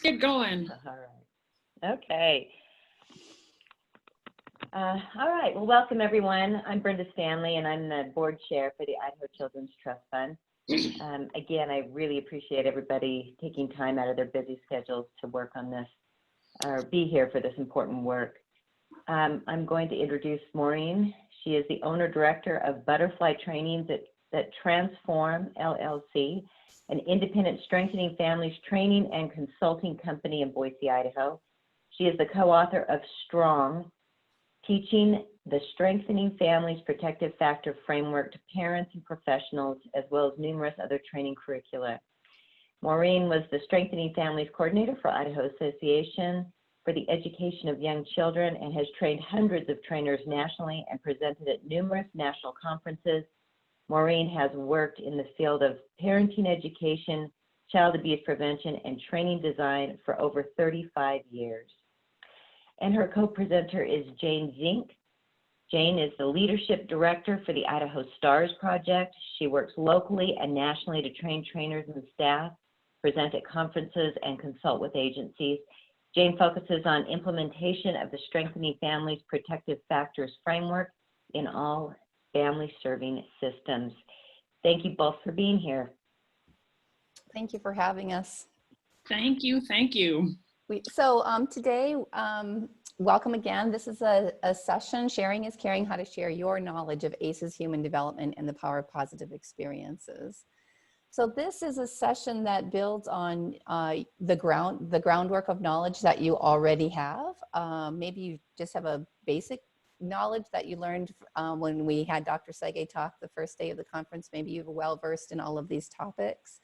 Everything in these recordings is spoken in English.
Get going. All right. Okay. All right. Well, welcome everyone. I'm Brenda Stanley, and I'm the board chair for the Idaho Children's Trust Fund. Again, I really appreciate everybody taking time out of their busy schedules to work on this, or be here for this important work. I'm going to introduce Maureen. She is the owner-director of Butterfly Trainings that Transform LLC, an independent strengthening families training and consulting company in Boise, Idaho. She is the co-author of Strong, Teaching the Strengthening Families Protective Factor Framework to Parents and Professionals, as well as numerous other training curricula. Maureen was the Strengthening Families Coordinator for Idaho Association for the Education of Young Children and has trained hundreds of trainers nationally and presented at numerous national conferences. Maureen has worked in the field of parenting education, child abuse prevention, and training design for over 35 years. And her co-presenter is Jane Zink. Jane is the Leadership Director for the Idaho STARS Project. She works locally and nationally to train trainers and staff, present at conferences, and consult with agencies. Jane focuses on implementation of the Strengthening Families Protective Factors framework in all family serving systems. Thank you both for being here. Thank you for having us. Thank you. Thank you. Today, welcome again. This is a session, Sharing is Caring, how to share your knowledge of ACES human development and the power of positive experiences. So this is a session that builds on the groundwork of knowledge that you already have. Maybe you just have a basic knowledge that you learned when we had Dr. Sege talk the first day of the conference. Maybe you were well versed in all of these topics.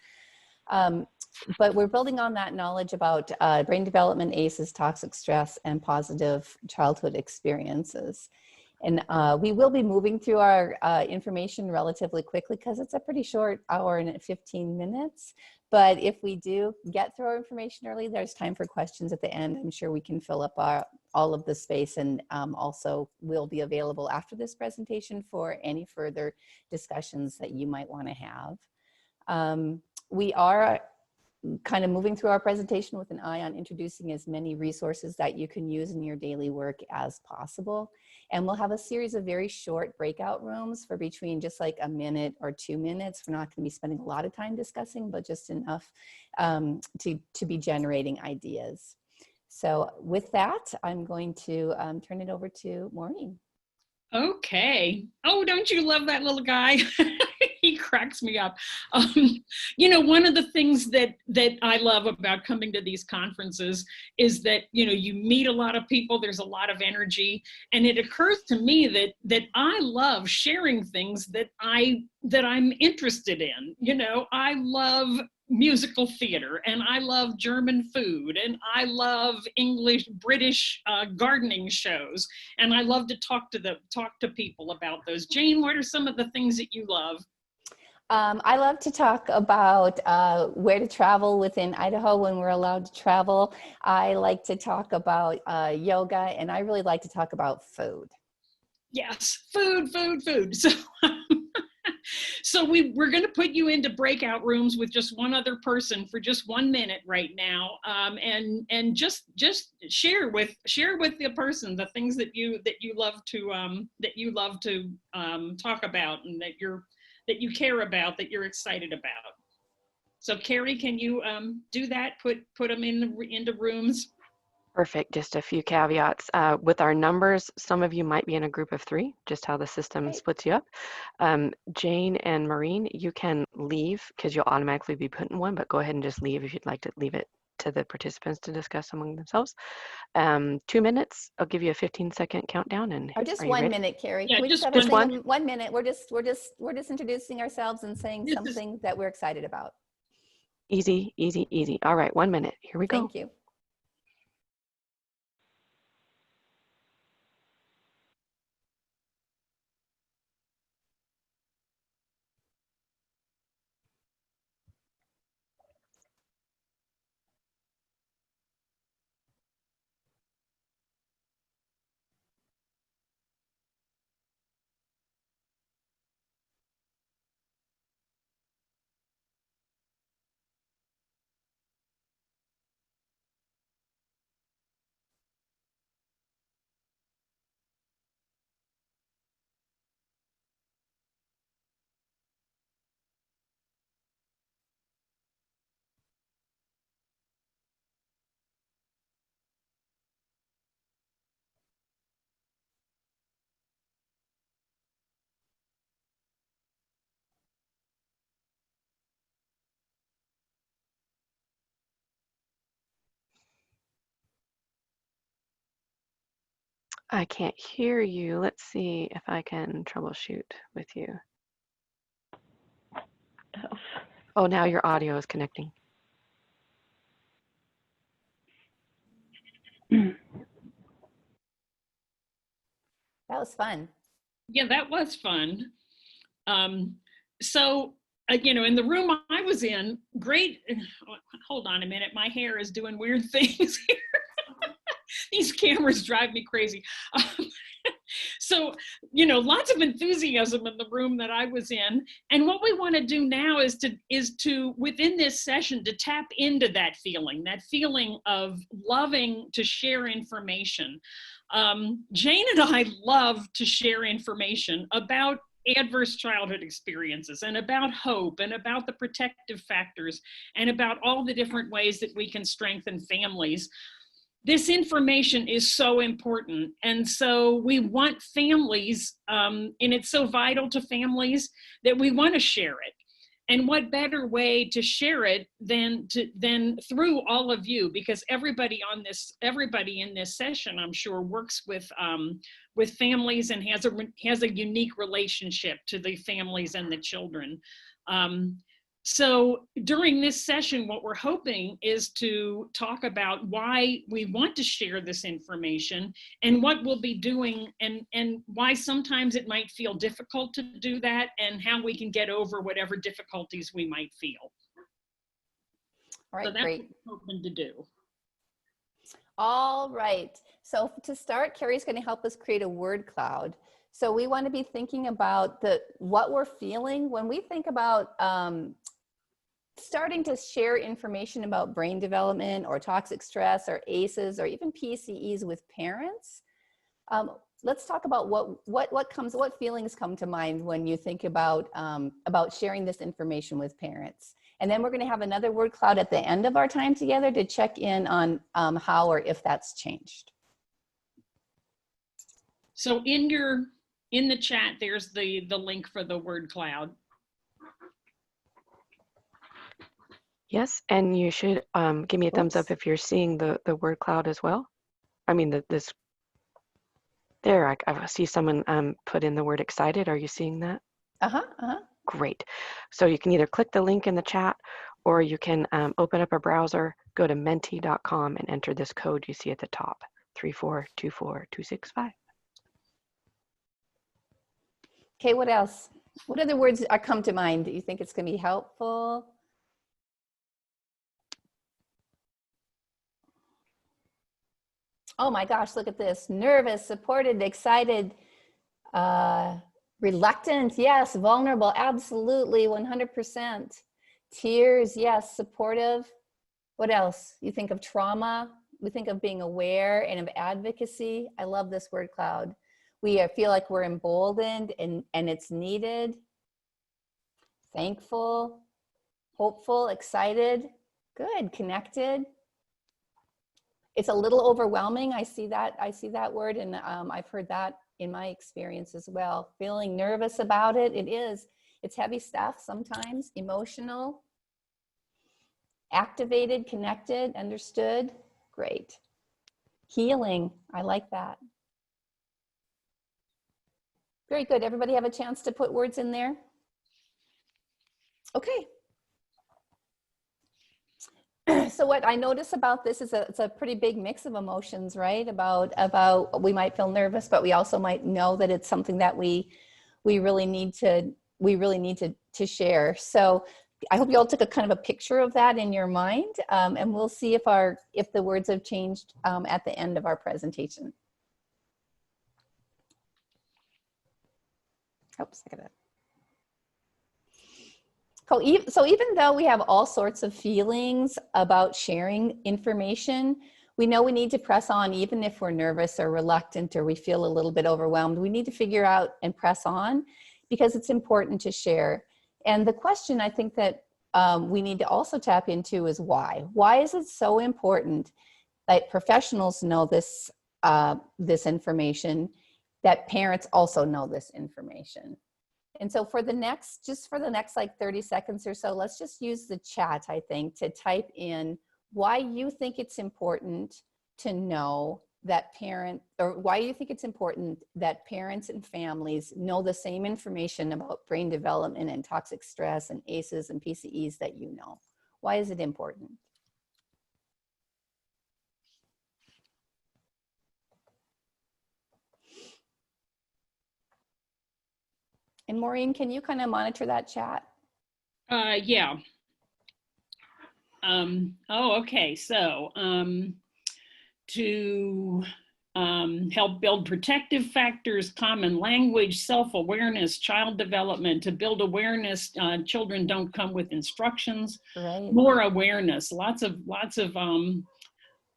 But we're building on that knowledge about brain development, ACEs, toxic stress, and positive childhood experiences. And we will be moving through our information relatively quickly because it's a pretty short hour and 15 minutes. But if we do get through our information early, there's time for questions at the end. I'm sure we can fill up all of the space, and also will be available after this presentation for any further discussions that you might want to have. We are kind of moving through our presentation with an eye on introducing as many resources that you can use in your daily work as possible. And we'll have a series of very short breakout rooms for between just like a minute or 2 minutes. We're not going to be spending a lot of time discussing, but just enough to be generating ideas. So with that, I'm going to turn it over to Maureen. Okay. Oh, don't you love that little guy? He cracks me up. You know, one of the things that I love about coming to these conferences is that, you know, you meet a lot of people, there's a lot of energy, and it occurs to me that I love sharing things that I'm interested in. You know, I love musical theater, and I love German food, and I love British gardening shows, and I love to talk to people about those. Jane, what are some of the things that you love? I love to talk about where to travel within Idaho when we're allowed to travel. I like to talk about yoga, and I really like to talk about food. Yes, food. So we're going to put you into breakout rooms with just one other person for just 1 minute right now, and just share with the person the things that you love to talk about, and that you care about, that you're excited about. So Carrie, can you do that? Put them into rooms. Perfect. Just a few caveats. With our numbers, some of you might be in a group of 3, just how the system splits you up. Jane and Maureen, you can leave because you'll automatically be put in one, but go ahead and just leave if you'd like to leave it to the participants to discuss among themselves. 2 minutes, I'll give you a 15-second countdown. And or just 1 minute, Carrie. Yeah, Can we just have 1 minute? We're just introducing ourselves and saying something that we're excited about. Easy, easy, easy. All right, 1 minute. Here we go. Thank you. I can't hear you. Let's see if I can troubleshoot with you. Oh, now your audio is connecting. That was fun. Yeah, that was fun. So, you know, in the room I was in, great, hold on a minute, my hair is doing weird things here. These cameras drive me crazy. So, you know, lots of enthusiasm in the room that I was in. And what we want to do now is to within this session, to tap into that feeling of loving to share information. Jane and I love to share information about adverse childhood experiences and about hope and about the protective factors and about all the different ways that we can strengthen families. This information is so important. And so we want families, and it's so vital to families that we want to share it. And what better way to share it than through all of you, because everybody in this session, I'm sure, works with families and has a unique relationship to the families and the children. So during this session, what we're hoping is to talk about why we want to share this information and what we'll be doing and why sometimes it might feel difficult to do that and how we can get over whatever difficulties we might feel. All right, so that's great. what we're hoping to do. All right. So to start, Carrie's going to help us create a word cloud. So we want to be thinking about what we're feeling when we think about starting to share information about brain development or toxic stress or ACEs or even PCEs with parents. Let's talk about what feelings come to mind when you think about sharing this information with parents. And then we're going to have another word cloud at the end of our time together to check in on how or if that's changed. So in the chat, there's the link for the word cloud. Yes, and you should give me a thumbs up if you're seeing the word cloud as well. I mean, there, I see someone put in the word excited. Are you seeing that? Great. So you can either click the link in the chat or you can open up a browser, go to menti.com and enter this code you see at the top, 3424265. Okay, what else? What other words come to mind that you think it's going to be helpful? Oh my gosh, look at this. Nervous, supported, excited, reluctant, yes. Vulnerable, absolutely, 100%. Tears, yes. Supportive. What else? You think of trauma. We think of being aware and of advocacy. I love this word cloud. We feel like we're emboldened and it's needed. Thankful, hopeful, excited. Good, connected. It's a little overwhelming. I see that word, and I've heard that in my experience as well. Feeling nervous about it. It's heavy stuff sometimes. Emotional, activated, connected, understood. Great. Healing. I like that. Very good. Everybody have a chance to put words in there? Okay. So what I notice about this is it's a pretty big mix of emotions, right? About we might feel nervous, but we also might know that it's something that we really need to share. So I hope you all took a kind of a picture of that in your mind, and we'll see if the words have changed at the end of our presentation. Oops, I got it. So even though we have all sorts of feelings about sharing information, we know we need to press on even if we're nervous or reluctant or we feel a little bit overwhelmed. We need to figure out and press on because it's important to share. And the question I think that we need to also tap into is why. Why is it so important that professionals know this, this information, that parents also know this information? And so for the next like 30 seconds or so, let's just use the chat, I think, to type in why you think it's important to know that why do you think it's important that parents and families know the same information about brain development and toxic stress and ACEs and PCEs that you know? Why is it important? And Maureen, can you kind of monitor that chat? Yeah. Okay. So to help build protective factors, common language, self-awareness, child development. To build awareness, children don't come with instructions. Right. More awareness, lots of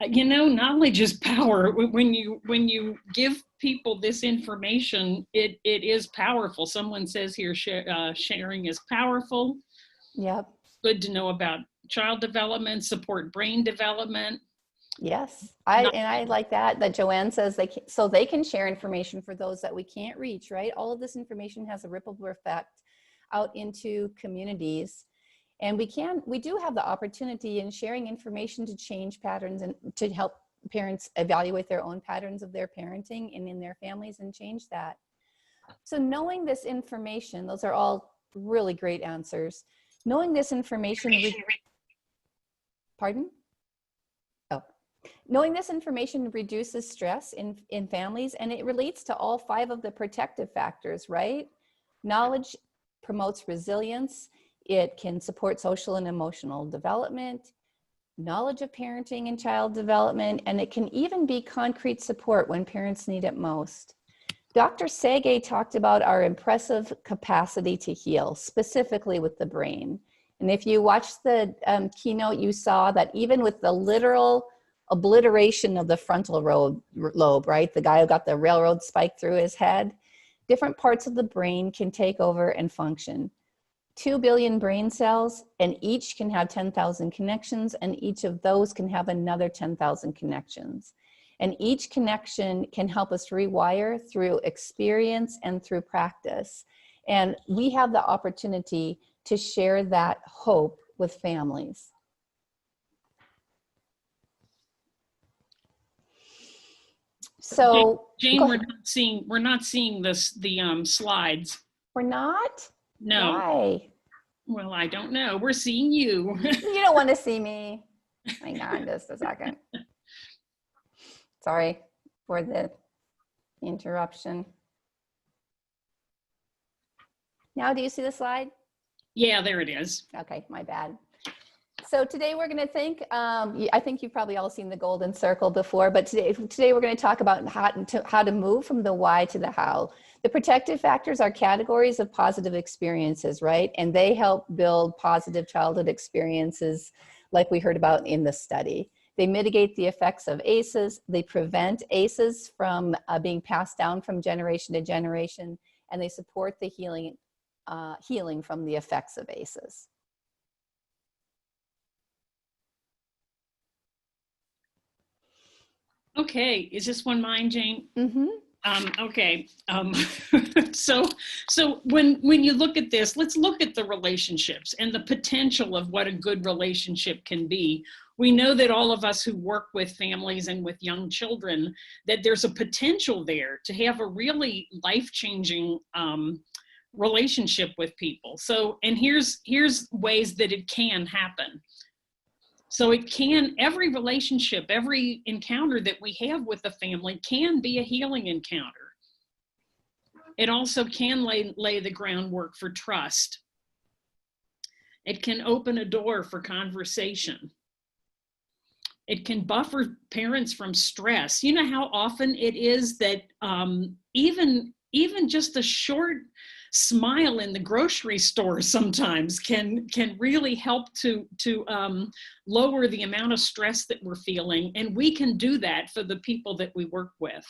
knowledge is power. When you give people this information, it is powerful. Someone says here, sharing is powerful. Yep. Good to know about child development, support brain development. Yes, I like that Joanne says so they can share information for those that we can't reach, right? All of this information has a ripple effect out into communities. And we do have the opportunity in sharing information to change patterns and to help parents evaluate their own patterns of their parenting and in their families and change that. So knowing this information, those are all really great answers. Knowing this information, pardon? Oh, knowing this information reduces stress in families, and it relates to all 5 of the protective factors, right? Knowledge promotes resilience. It can support social and emotional development, knowledge of parenting and child development, and it can even be concrete support when parents need it most. Dr. Sege talked about our impressive capacity to heal, specifically with the brain. And if you watched the keynote, you saw that even with the literal obliteration of the frontal lobe, right? The guy who got the railroad spike through his head, different parts of the brain can take over and function. 2 billion brain cells, and each can have 10,000 connections, and each of those can have another 10,000 connections. And each connection can help us rewire through experience and through practice. And we have the opportunity to share that hope with families. So Jane, we're not seeing the slides. We're not? No. Why? Well, I don't know. We're seeing you. You don't want to see me. Hang on just a second. Sorry for the interruption. Now, do you see the slide? Yeah, there it is. Okay, my bad. So today we're going to think, I think you've probably all seen the golden circle before, but today we're going to talk about how to move from the why to the how. The protective factors are categories of positive experiences, right? And they help build positive childhood experiences like we heard about in the study. They mitigate the effects of ACEs. They prevent ACEs from being passed down from generation to generation, and they support the healing from the effects of ACEs. Okay, is this one mine, Jane? Mm-hmm. Okay. So when you look at this, let's look at the relationships and the potential of what a good relationship can be. We know that all of us who work with families and with young children, that there's a potential there to have a really life-changing relationship with people. So, and here's ways that it can happen. So every relationship, every encounter that we have with a family can be a healing encounter. It also can lay the groundwork for trust. It can open a door for conversation. It can buffer parents from stress. You know how often it is that even just a short smile in the grocery store sometimes can really help to lower the amount of stress that we're feeling, and we can do that for the people that we work with.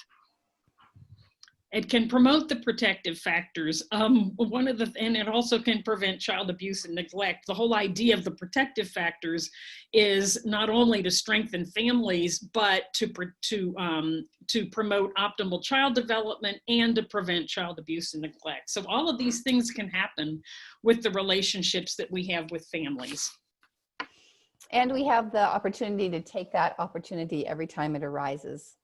It can promote the protective factors. And it also can prevent child abuse and neglect. The whole idea of the protective factors is not only to strengthen families, but to promote optimal child development and to prevent child abuse and neglect. So all of these things can happen with the relationships that we have with families. And we have the opportunity to take that opportunity every time it arises.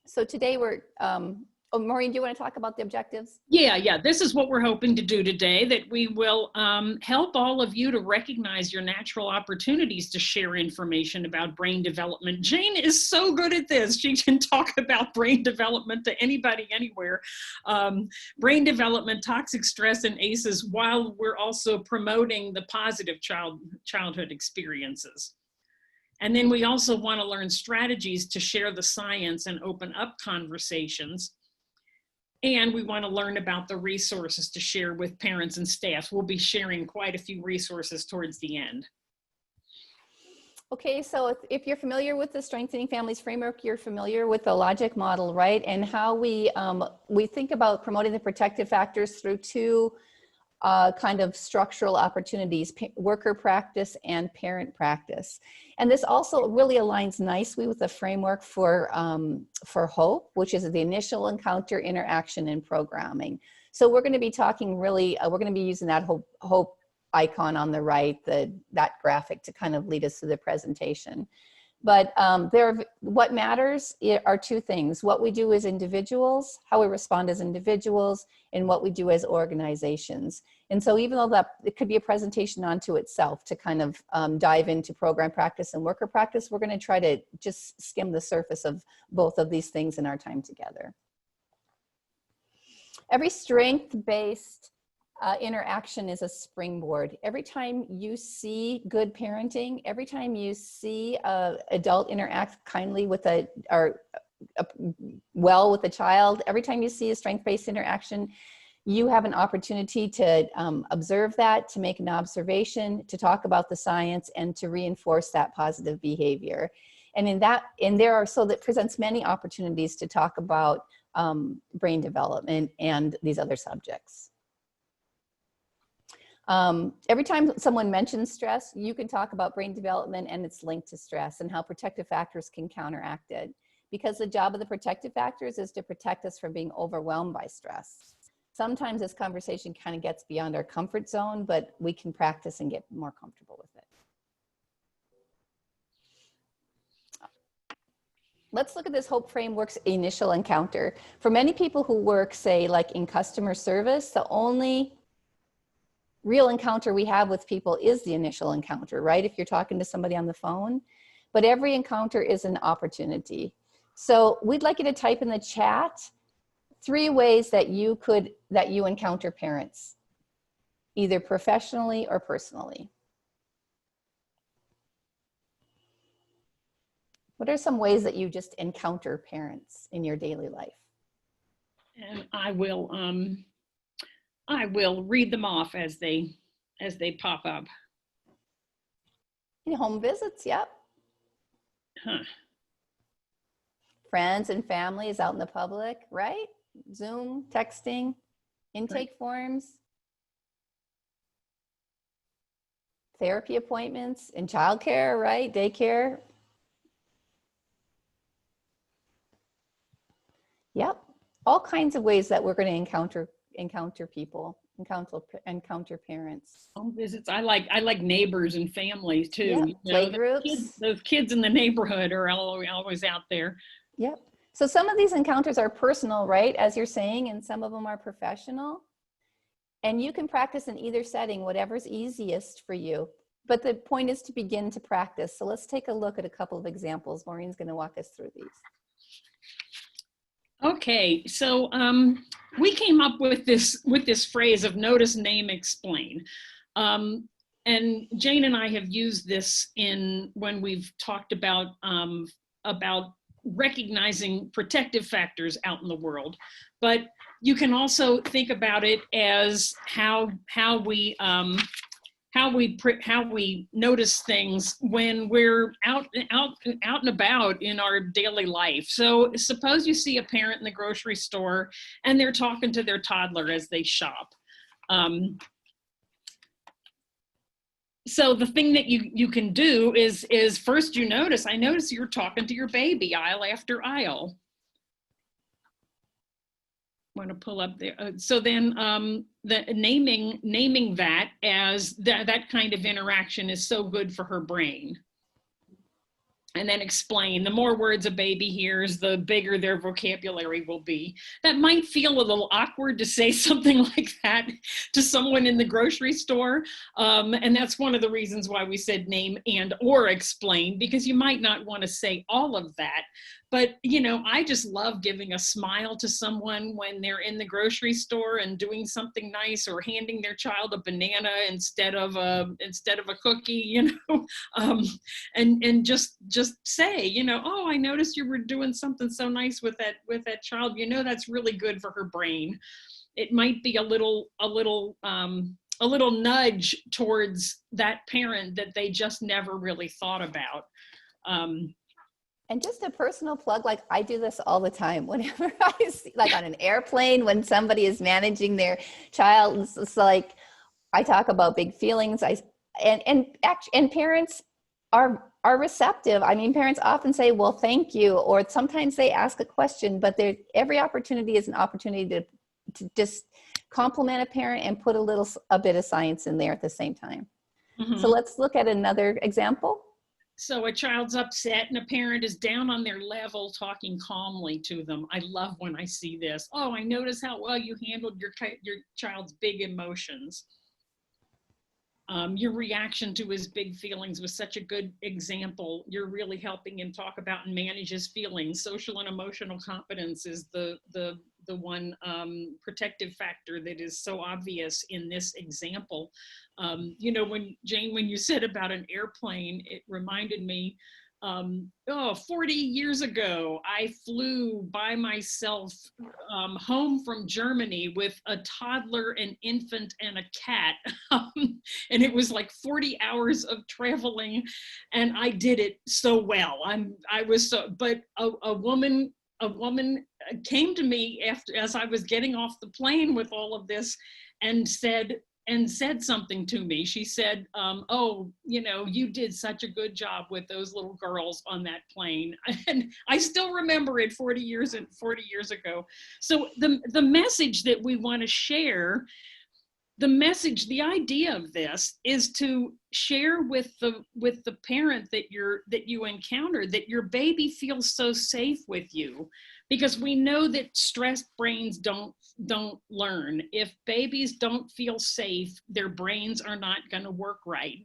So today we're, oh, Maureen, do you want to talk about the objectives? Yeah. This is what we're hoping to do today, that we will help all of you to recognize your natural opportunities to share information about brain development. Jane is so good at this. She can talk about brain development to anybody, anywhere. Brain development, toxic stress, and ACEs, while we're also promoting the positive childhood experiences. And then we also want to learn strategies to share the science and open up conversations. And we want to learn about the resources to share with parents and staff. We'll be sharing quite a few resources towards the end. Okay, so if you're familiar with the Strengthening Families Framework, you're familiar with the logic model, right? And how we think about promoting the protective factors through two kind of structural opportunities, worker practice and parent practice. And this also really aligns nicely with the framework for HOPE, which is the initial encounter, interaction, and programming. So we're going to be talking really, we're going to be using that HOPE icon on the right, that graphic, to kind of lead us through the presentation. But what matters are two things: what we do as individuals, how we respond as individuals, and what we do as organizations. And so even though it could be a presentation onto itself to kind of dive into program practice and worker practice, we're going to try to just skim the surface of both of these things in our time together. Every strength-based interaction is a springboard. Every time you see good parenting, every time you see an adult interact kindly with well with a child, every time you see a strength-based interaction, you have an opportunity to observe that, to make an observation, to talk about the science, and to reinforce that positive behavior. And so that presents many opportunities to talk about brain development and these other subjects. Every time someone mentions stress, you can talk about brain development and its link to stress and how protective factors can counteract it. Because the job of the protective factors is to protect us from being overwhelmed by stress. Sometimes this conversation kind of gets beyond our comfort zone, but we can practice and get more comfortable with it. Let's look at this HOPE framework's initial encounter. For many people who work, say, like in customer service, the only real encounter we have with people is the initial encounter, right? If you're talking to somebody on the phone, but every encounter is an opportunity. So we'd like you to type in the chat 3 ways that you encounter parents, either professionally or personally. What are some ways that you just encounter parents in your daily life? And I will read them off as they pop up. Home visits, yep. Huh. Friends and families out in the public, right? Zoom, texting, intake forms, therapy appointments, in childcare, right? Daycare. Yep, all kinds of ways that we're going to encounter people, encounter parents. Home visits. I like neighbors and families too. Yep. You know, Play groups. Those kids in the neighborhood are always out there. Yep. So some of these encounters are personal, right, as you're saying, and some of them are professional. And you can practice in either setting, whatever's easiest for you. But the point is to begin to practice. So let's take a look at a couple of examples. Maureen's going to walk us through these. Okay, so we came up with this phrase of notice, name, explain. And Jane and I have used this when we've talked about recognizing protective factors out in the world. But you can also think about it as how we notice things when we're out and about in our daily life. So suppose you see a parent in the grocery store and they're talking to their toddler as they shop. So the thing that you can do is first I notice you're talking to your baby aisle after aisle. Want to pull up there. So then the naming that as that kind of interaction is so good for her brain. and then explain. The more words a baby hears, the bigger their vocabulary will be. That might feel a little awkward to say something like that to someone in the grocery store. And that's one of the reasons why we said name and or explain, because you might not want to say all of that. But, you know, I just love giving a smile to someone when they're in the grocery store and doing something nice, or handing their child a banana instead of a cookie, you know, and just say, you know, oh, I noticed you were doing something so nice with that child. You know, that's really good for her brain. It might be a little nudge towards that parent that they just never really thought about. And just a personal plug, like I do this all the time whenever I see, like on an airplane, when somebody is managing their child, it's like I talk about big feelings. And parents are receptive. I mean, parents often say, well, thank you, or sometimes they ask a question, but every opportunity is an opportunity to just compliment a parent and put a bit of science in there at the same time. Mm-hmm. So let's look at another example. So a child's upset and a parent is down on their level talking calmly to them. I love when I see this. Oh, I notice how well you handled your child's big emotions. Your reaction to his big feelings was such a good example. You're really helping him talk about and manage his feelings. Social and emotional competence is the one protective factor that is so obvious in this example. You know, Jane, when you said about an airplane, it reminded me, 40 years ago, I flew by myself home from Germany with a toddler, an infant, and a cat. And it was like 40 hours of traveling, and I did it so well. But a woman came to me as I was getting off the plane with all of this and said something to me. She said, oh, you know, you did such a good job with those little girls on that plane. And I still remember it 40 years ago. So the message that we want to share, the idea of this is to share with the parent that you encounter that your baby feels so safe with you, because we know that stressed brains don't learn. If babies don't feel safe, their brains are not going to work right.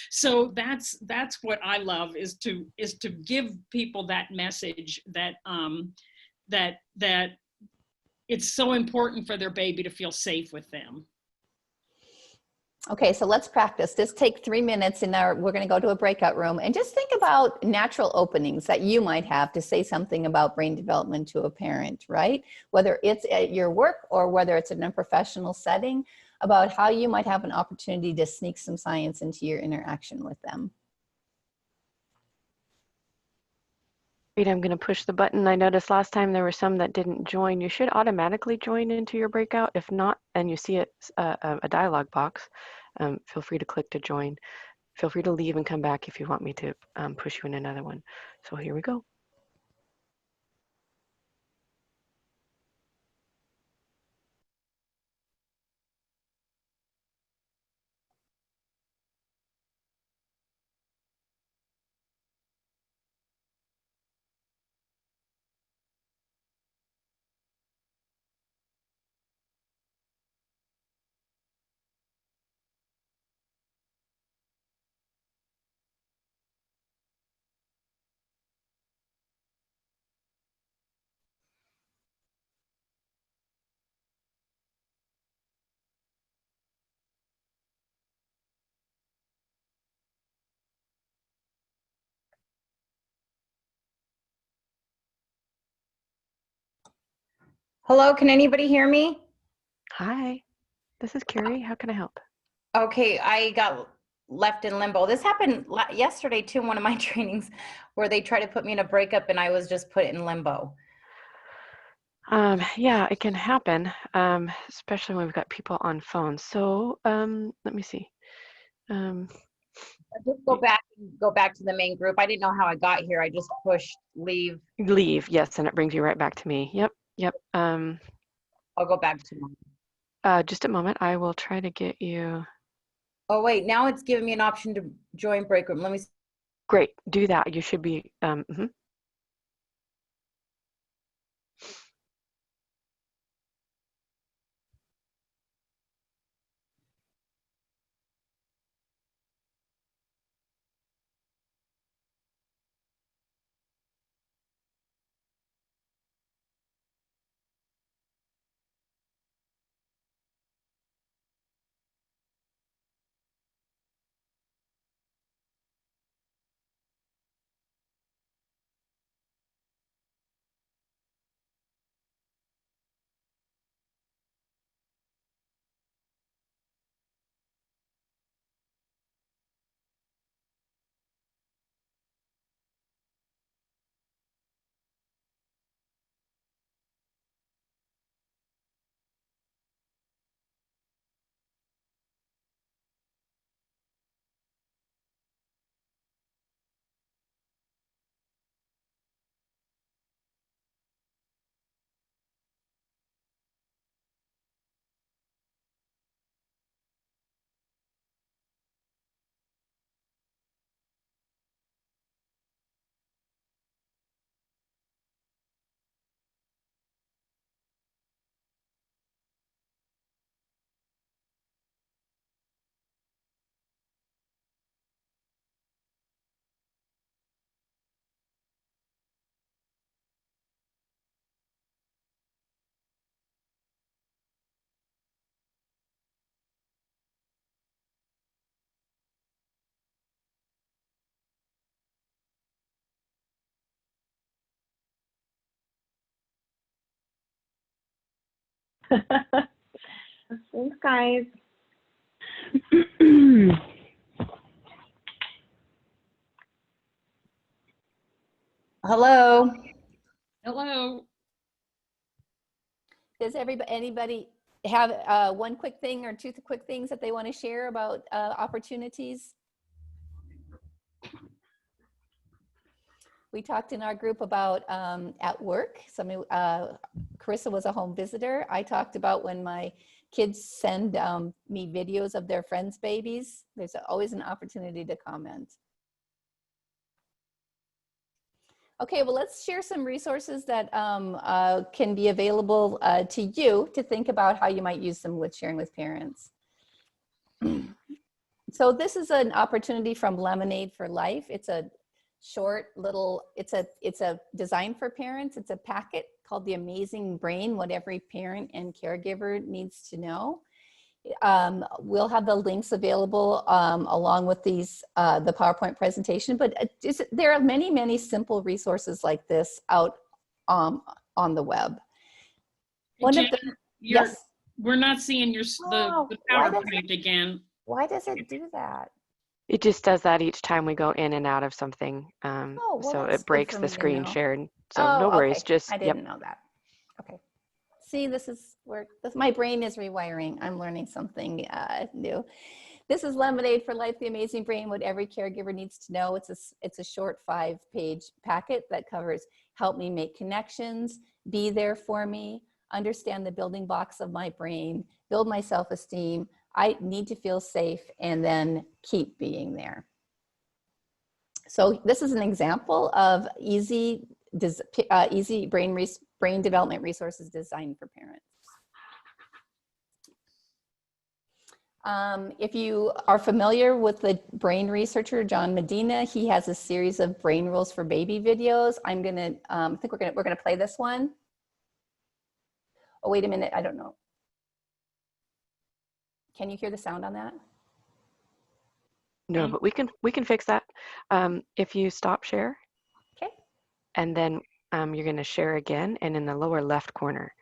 So that's what I love, is to give people that message that that it's so important for their baby to feel safe with them. Okay, so let's practice. Just take 3 minutes we're going to go to a breakout room and just think about natural openings that you might have to say something about brain development to a parent, right? Whether it's at your work or whether it's in a professional setting, about how you might have an opportunity to sneak some science into your interaction with them. I'm going to push the button. I noticed last time there were some that didn't join. You should automatically join into your breakout. If not, and you see a dialog box, feel free to click to join. Feel free to leave and come back if you want me to push you in another one. So here we go. Hello, can anybody hear me? Hi, this is Carrie. How can I help? Okay, I got left in limbo. This happened yesterday too in one of my trainings, where they tried to put me in a breakup and I was just put in limbo. Yeah, it can happen, especially when we've got people on phones. So let me see. Just go back to the main group. I didn't know how I got here. I just pushed leave. Leave, yes, and it brings you right back to me. Yep. I'll go back to mine. Just a moment. I will try to get you. Oh wait, now it's giving me an option to join break room. Let me see. Great, do that. You should be, Thanks, guys. Hello. Hello. Does anybody have one quick thing or two quick things that they want to share about opportunities? We talked in our group about at work. Carissa was a home visitor. I talked about when my kids send me videos of their friends' babies. There's always an opportunity to comment. Okay, well, let's share some resources that can be available to you to think about how you might use them with sharing with parents. So this is an opportunity from Lemonade for Life. It's a short little, it's a design for parents. It's a packet called The Amazing Brain, What Every Parent and Caregiver Needs to Know. We'll have the links available along with these, the PowerPoint presentation, but there are many, many simple resources like this out on the web. Jen, yes? We're not seeing the PowerPoint again. Why does it do that? it just does that each time we go in and out of something. So it breaks the screen share. So no worries, just, I didn't know that. Okay. See, this is where my brain is rewiring. I'm learning something new. This is Lemonade for Life, The Amazing Brain, What Every Caregiver Needs to Know. It's a short 5-page packet that covers help me make connections, be there for me, understand the building blocks of my brain, build my self-esteem. I need to feel safe, and then keep being there. So this is an example of easy brain development resources designed for parents. If you are familiar with the brain researcher, John Medina, he has a series of brain rules for baby videos. I think we're gonna play this one. Oh, wait a minute, I don't know. Can you hear the sound on that? No, but we can fix that. If you stop share. Okay. And then you're going to share again, and in the lower left corner,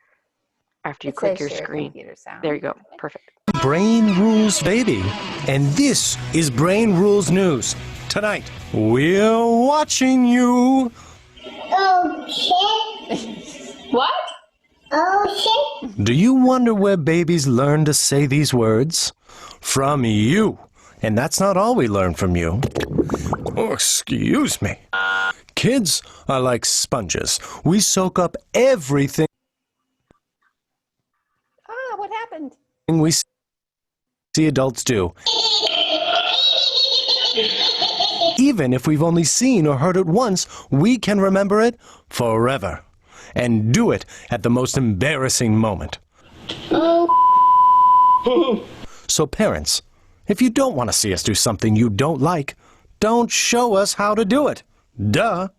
after you click your screen, there you go. Perfect. Brain Rules Baby, and this is Brain Rules News. Tonight, we're watching you. Oh shit. What? Oh shit. Do you wonder where babies learn to say these words? From you. And that's not all we learn from you. Oh, excuse me. Kids are like sponges. We soak up everything. What happened? We see adults do. Even if we've only seen or heard it once, we can remember it forever. And do it at the most embarrassing moment. Oh. So parents, if you don't want to see us do something you don't like, don't show us how to do it. Duh.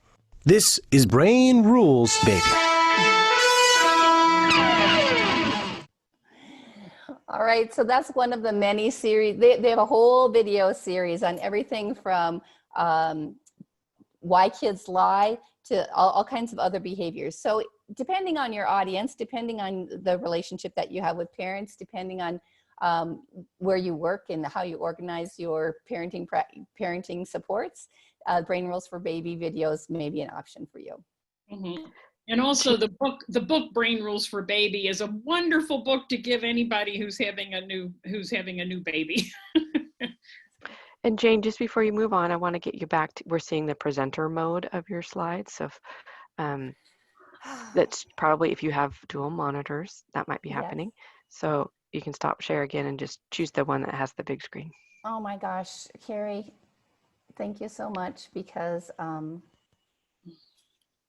This is Brain Rules, baby. All right, so that's one of the many series. They have a whole video series on everything from why kids lie to all kinds of other behaviors. So depending on your audience, depending on the relationship that you have with parents, depending on where you work and how you organize your parenting supports, Brain Rules for Baby videos may be an option for you. Mm-hmm. And also the book Brain Rules for Baby is a wonderful book to give anybody who's having a new baby. And Jane, just before you move on, I want to get you back to, we're seeing the presenter mode of your slides. So if, that's probably, if you have dual monitors, that might be happening. Yes. So you can stop share again and just choose the one that has the big screen. Oh my gosh, Carrie, thank you so much, because there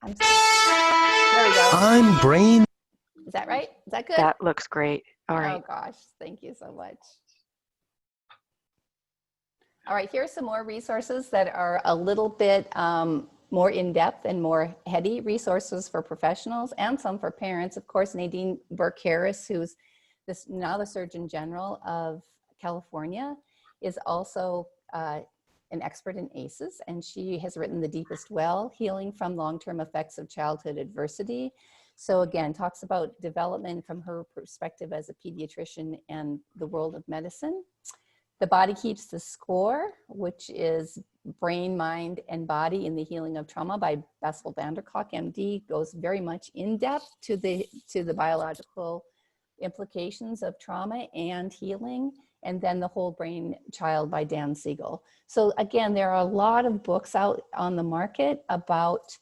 we go. I'm Brain. Is that right? Is that good? That looks great. All right. Oh gosh, thank you so much. All right, here are some more resources that are a little bit more in-depth and more heady resources for professionals and some for parents. Of course, Nadine Burke-Harris, who's now the Surgeon General of California, is also an expert in ACEs, and she has written The Deepest Well, Healing from Long-Term Effects of Childhood Adversity. So again, talks about development from her perspective as a pediatrician and the world of medicine. The Body Keeps the Score, which is Brain, Mind, and Body in the Healing of Trauma by Bessel van der Kolk, MD, goes very much in depth to the biological implications of trauma and healing. And then The Whole Brain Child by Dan Siegel. So again, there are a lot of books out on the market about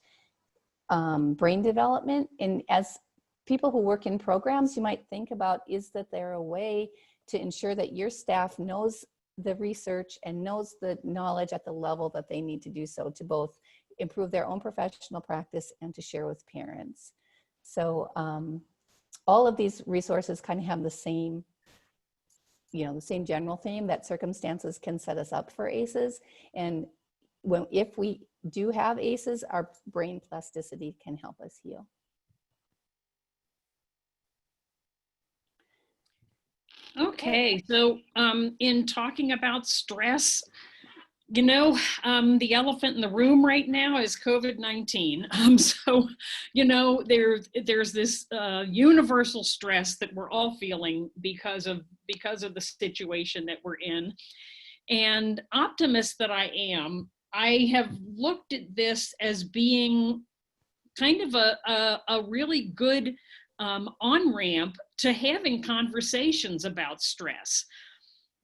brain development. And as people who work in programs, you might think about, is that there a way to ensure that your staff knows the research and knows the knowledge at the level that they need to do so, to both improve their own professional practice and to share with parents. So all of these resources kind of have the same, the same general theme, that circumstances can set us up for ACEs. And if we do have ACEs, our brain plasticity can help us heal. Okay, so in talking about stress, the elephant in the room right now is COVID-19. So, there's this universal stress that we're all feeling because of the situation that we're in. And optimist that I am, I have looked at this as being kind of a really good on-ramp to having conversations about stress.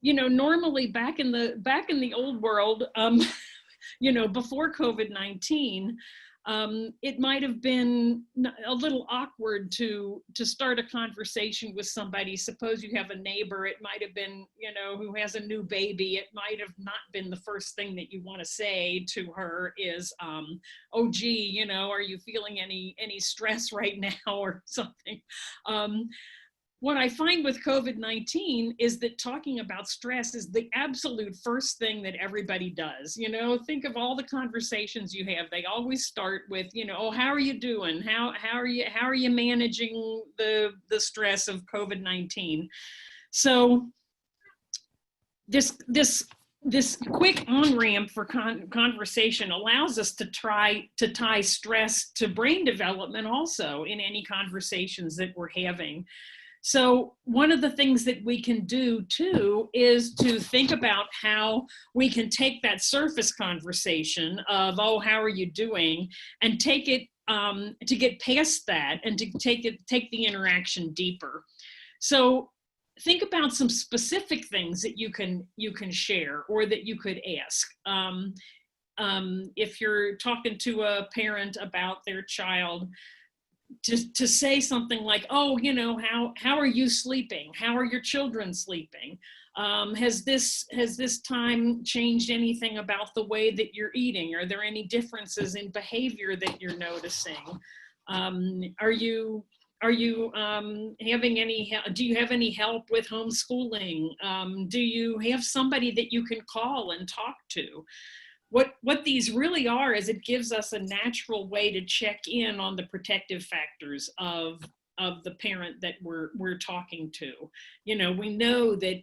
Normally back in the old world, before COVID-19, it might have been a little awkward to start a conversation with somebody. Suppose you have a neighbor, it might have been, who has a new baby. It might have not been the first thing that you want to say to her is, oh gee, are you feeling any stress right now or something? What I find with COVID-19 is that talking about stress is the absolute first thing that everybody does. Think of all the conversations you have. They always start with, oh, how are you doing? How are you managing the stress of COVID-19? So this quick on-ramp for conversation allows us to try to tie stress to brain development also in any conversations that we're having. So one of the things that we can do too is to think about how we can take that surface conversation of, oh, how are you doing, and take it to get past that and to take the interaction deeper. So think about some specific things that you can share or that you could ask. If you're talking to a parent about their child, to say something like, oh, you know, how are you sleeping? How are your children sleeping? Has this time changed anything about the way that you're eating? Are there any differences in behavior that you're noticing? Are you having any, do you have any help with homeschooling? Do you have somebody that you can call and talk to? What these really are is it gives us a natural way to check in on the protective factors of the parent that we're talking to. You know, we know that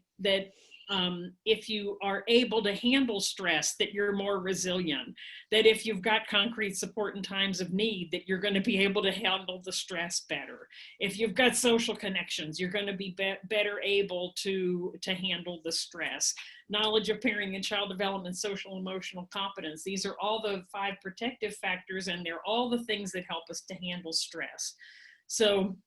if you are able to handle stress, that you're more resilient, that if you've got concrete support in times of need, that you're going to be able to handle the stress better. If you've got social connections, you're going to be better able to handle the stress. Knowledge of parenting and child development, social emotional competence. These are all the 5 protective factors, and they're all the things that help us to handle stress. So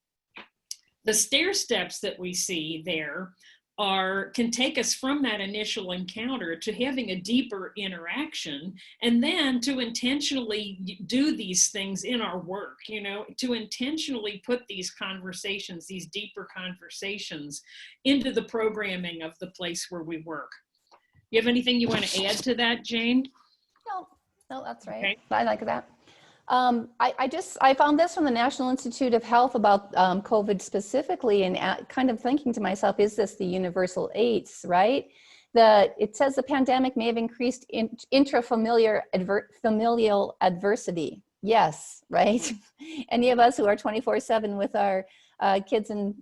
the stair steps that we see there can take us from that initial encounter to having a deeper interaction, and then to intentionally do these things in our work, you know, to intentionally put these conversations, these deeper conversations, into the programming of the place where we work. You have anything you want to add to that, Jane? No, that's right. Okay. I like that. I found this from the National Institute of Health about COVID specifically, and kind of thinking to myself, is this the universal ACEs, right? It says the pandemic may have increased intrafamilial familial adversity. Yes, right? Any of us who are 24/7 with our kids and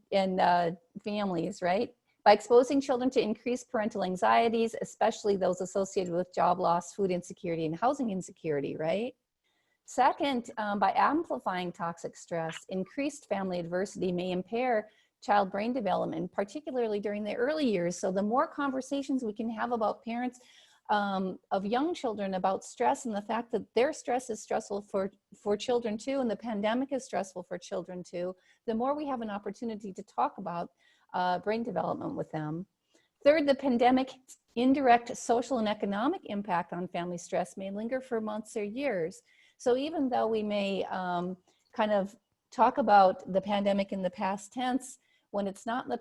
families, right? By exposing children to increased parental anxieties, especially those associated with job loss, food insecurity, and housing insecurity, right? Second, by amplifying toxic stress, increased family adversity may impair child brain development, particularly during the early years. So the more conversations we can have about parents of young children about stress, and the fact that their stress is stressful for children too, and the pandemic is stressful for children too, the more we have an opportunity to talk about brain development with them. Third, the pandemic's indirect social and economic impact on family stress may linger for months or years. So even though we may kind of talk about the pandemic in the past tense, when it's not in the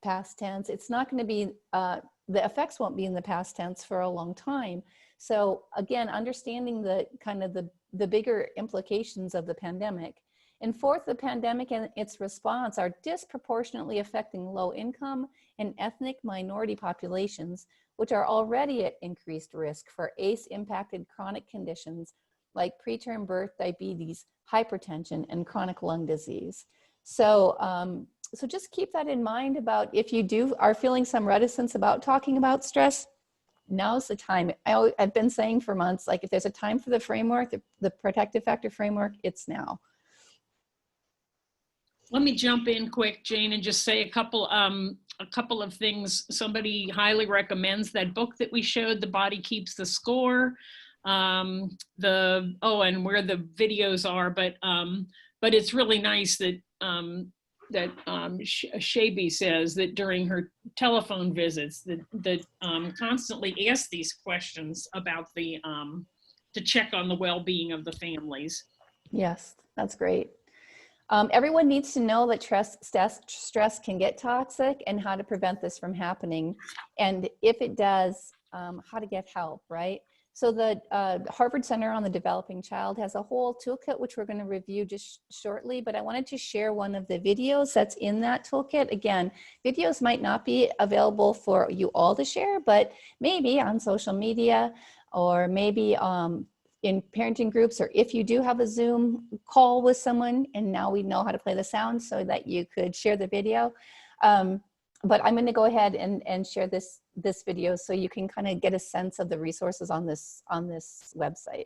past tense, it's not going to be, the effects won't be in the past tense for a long time. So again, understanding the kind of the bigger implications of the pandemic. And fourth, the pandemic and its response are disproportionately affecting low income and ethnic minority populations, which are already at increased risk for ACE-impacted chronic conditions like preterm birth, diabetes, hypertension, and chronic lung disease. So, so just keep that in mind about if you are feeling some reticence about talking about stress, now's the time. I've been saying for months, like if there's a time for the framework, the protective factor framework, it's now. Let me jump in quick, Jane, and just say a couple of things. Somebody highly recommends that book that we showed, The Body Keeps the Score. And where the videos are, but it's really nice that Shaby says that during her telephone visits that constantly asks these questions about to check on the well-being of the families. Yes, that's great. Everyone needs to know that stress can get toxic and how to prevent this from happening. And if it does, how to get help, right? So the Harvard Center on the Developing Child has a whole toolkit, which we're going to review just shortly, but I wanted to share one of the videos that's in that toolkit. Again, videos might not be available for you all to share, but maybe on social media, or maybe in parenting groups, or if you do have a Zoom call with someone, and now we know how to play the sound so that you could share the video. But I'm going to go ahead and share this video so you can kind of get a sense of the resources on this website.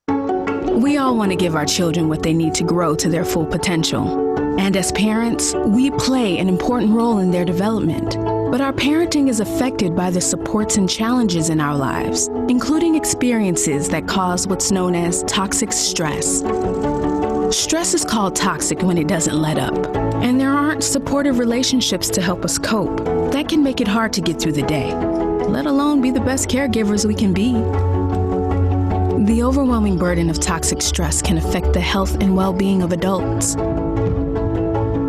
We all want to give our children what they need to grow to their full potential. And as parents, we play an important role in their development. But our parenting is affected by the supports and challenges in our lives, including experiences that cause what's known as toxic stress. Stress is called toxic when it doesn't let up, and there aren't supportive relationships to help us cope. That can make it hard to get through the day, let alone be the best caregivers we can be. The overwhelming burden of toxic stress can affect the health and well-being of adults.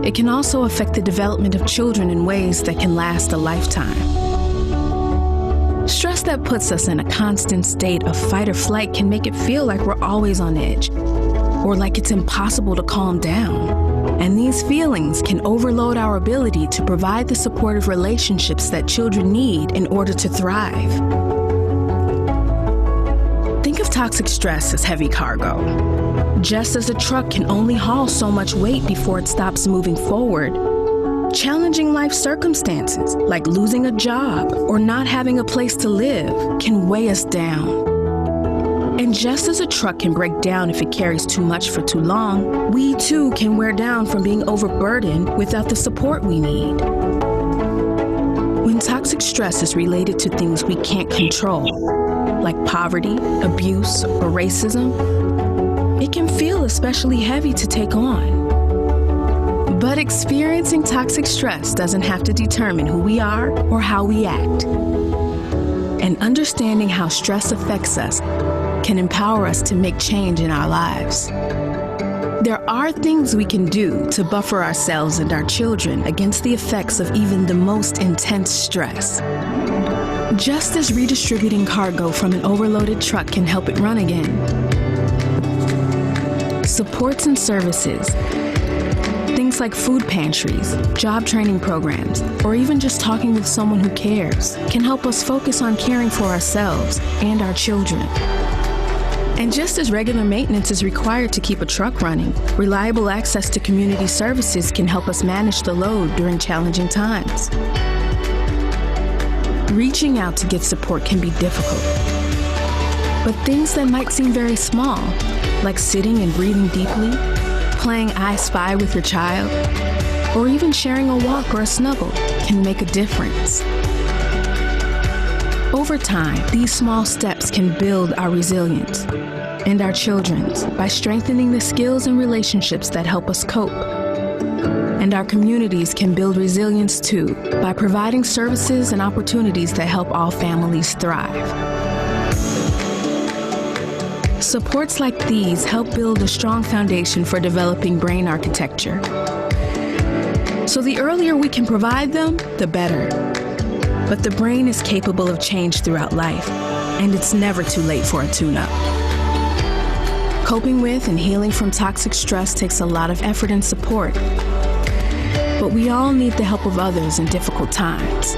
It can also affect the development of children in ways that can last a lifetime. Stress that puts us in a constant state of fight or flight can make it feel like we're always on edge, or like it's impossible to calm down. And these feelings can overload our ability to provide the supportive relationships that children need in order to thrive. Think of toxic stress as heavy cargo. Just as a truck can only haul so much weight before it stops moving forward, challenging life circumstances, like losing a job or not having a place to live, can weigh us down. And just as a truck can break down if it carries too much for too long, we too can wear down from being overburdened without the support we need. When toxic stress is related to things we can't control, like poverty, abuse, or racism, it can feel especially heavy to take on. But experiencing toxic stress doesn't have to determine who we are or how we act. And understanding how stress affects us can empower us to make change in our lives. There are things we can do to buffer ourselves and our children against the effects of even the most intense stress. Just as redistributing cargo from an overloaded truck can help it run again, supports and services, things like food pantries, job training programs, or even just talking with someone who cares can help us focus on caring for ourselves and our children. And just as regular maintenance is required to keep a truck running, reliable access to community services can help us manage the load during challenging times. Reaching out to get support can be difficult, but things that might seem very small, like sitting and breathing deeply, playing I Spy with your child, or even sharing a walk or a snuggle can make a difference. Over time, these small steps can build our resilience and our children's by strengthening the skills and relationships that help us cope. And our communities can build resilience too by providing services and opportunities that help all families thrive. Supports like these help build a strong foundation for developing brain architecture. So the earlier we can provide them, the better. But the brain is capable of change throughout life, and it's never too late for a tune-up. Coping with and healing from toxic stress takes a lot of effort and support. But we all need the help of others in difficult times.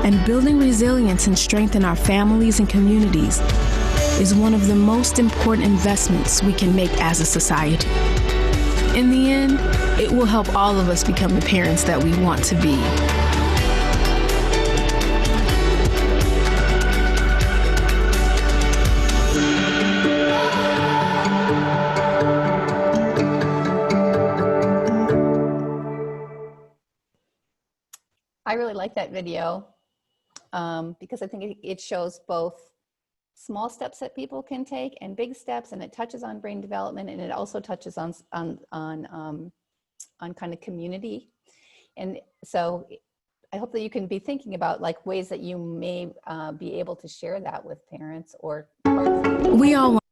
And building resilience and strength in our families and communities is one of the most important investments we can make as a society. In the end, it will help all of us become the parents that we want to be. I really like that video because I think it shows both small steps that people can take and big steps, and it touches on brain development, and it also touches on kind of community. And so I hope that you can be thinking about like ways that you may be able to share that with parents or We all want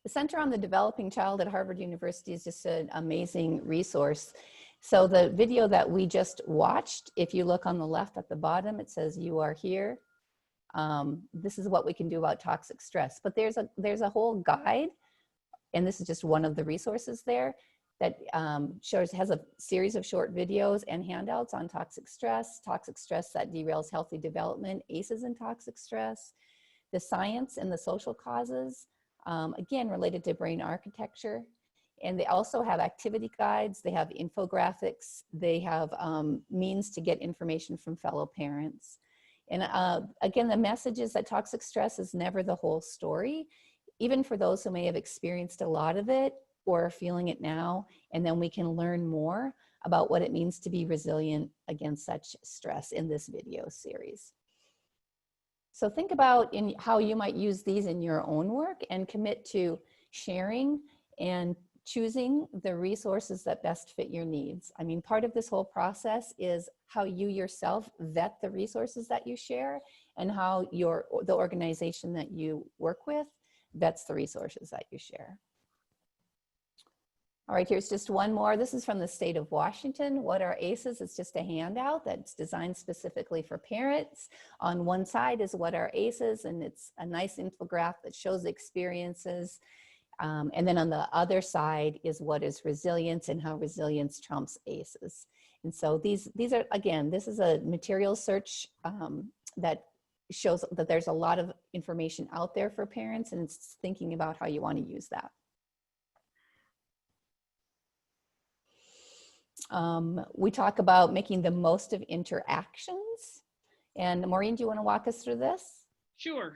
the Center on the Developing Child at Harvard University is just an amazing resource. So the video that we just watched, if you look on the left at the bottom, it says "You are here." This is what we can do about toxic stress. But there's a whole guide, and this is just one of the resources there that has a series of short videos and handouts on toxic stress that derails healthy development, ACEs and toxic stress, the science and the social causes, again, related to brain architecture. And they also have activity guides, they have infographics, they have means to get information from fellow parents. And again, the message is that toxic stress is never the whole story, even for those who may have experienced a lot of it or are feeling it now. And then we can learn more about what it means to be resilient against such stress in this video series. So think about how you might use these in your own work and commit to sharing and choosing the resources that best fit your needs. I mean, part of this whole process is how you yourself vet the resources that you share and how the organization that you work with That's the resources that you share. All right, here's just one more. This is from the state of Washington. What are ACES? It's just a handout that's designed specifically for parents. On one side is what are ACES, and it's a nice infographic that shows the experiences. And then on the other side is what is resilience and how resilience trumps ACES. And so these are, again, this is a material search that shows that there's a lot of information out there for parents, and it's thinking about how you want to use that. We talk about making the most of interactions. And Maureen, do you want to walk us through this? Sure.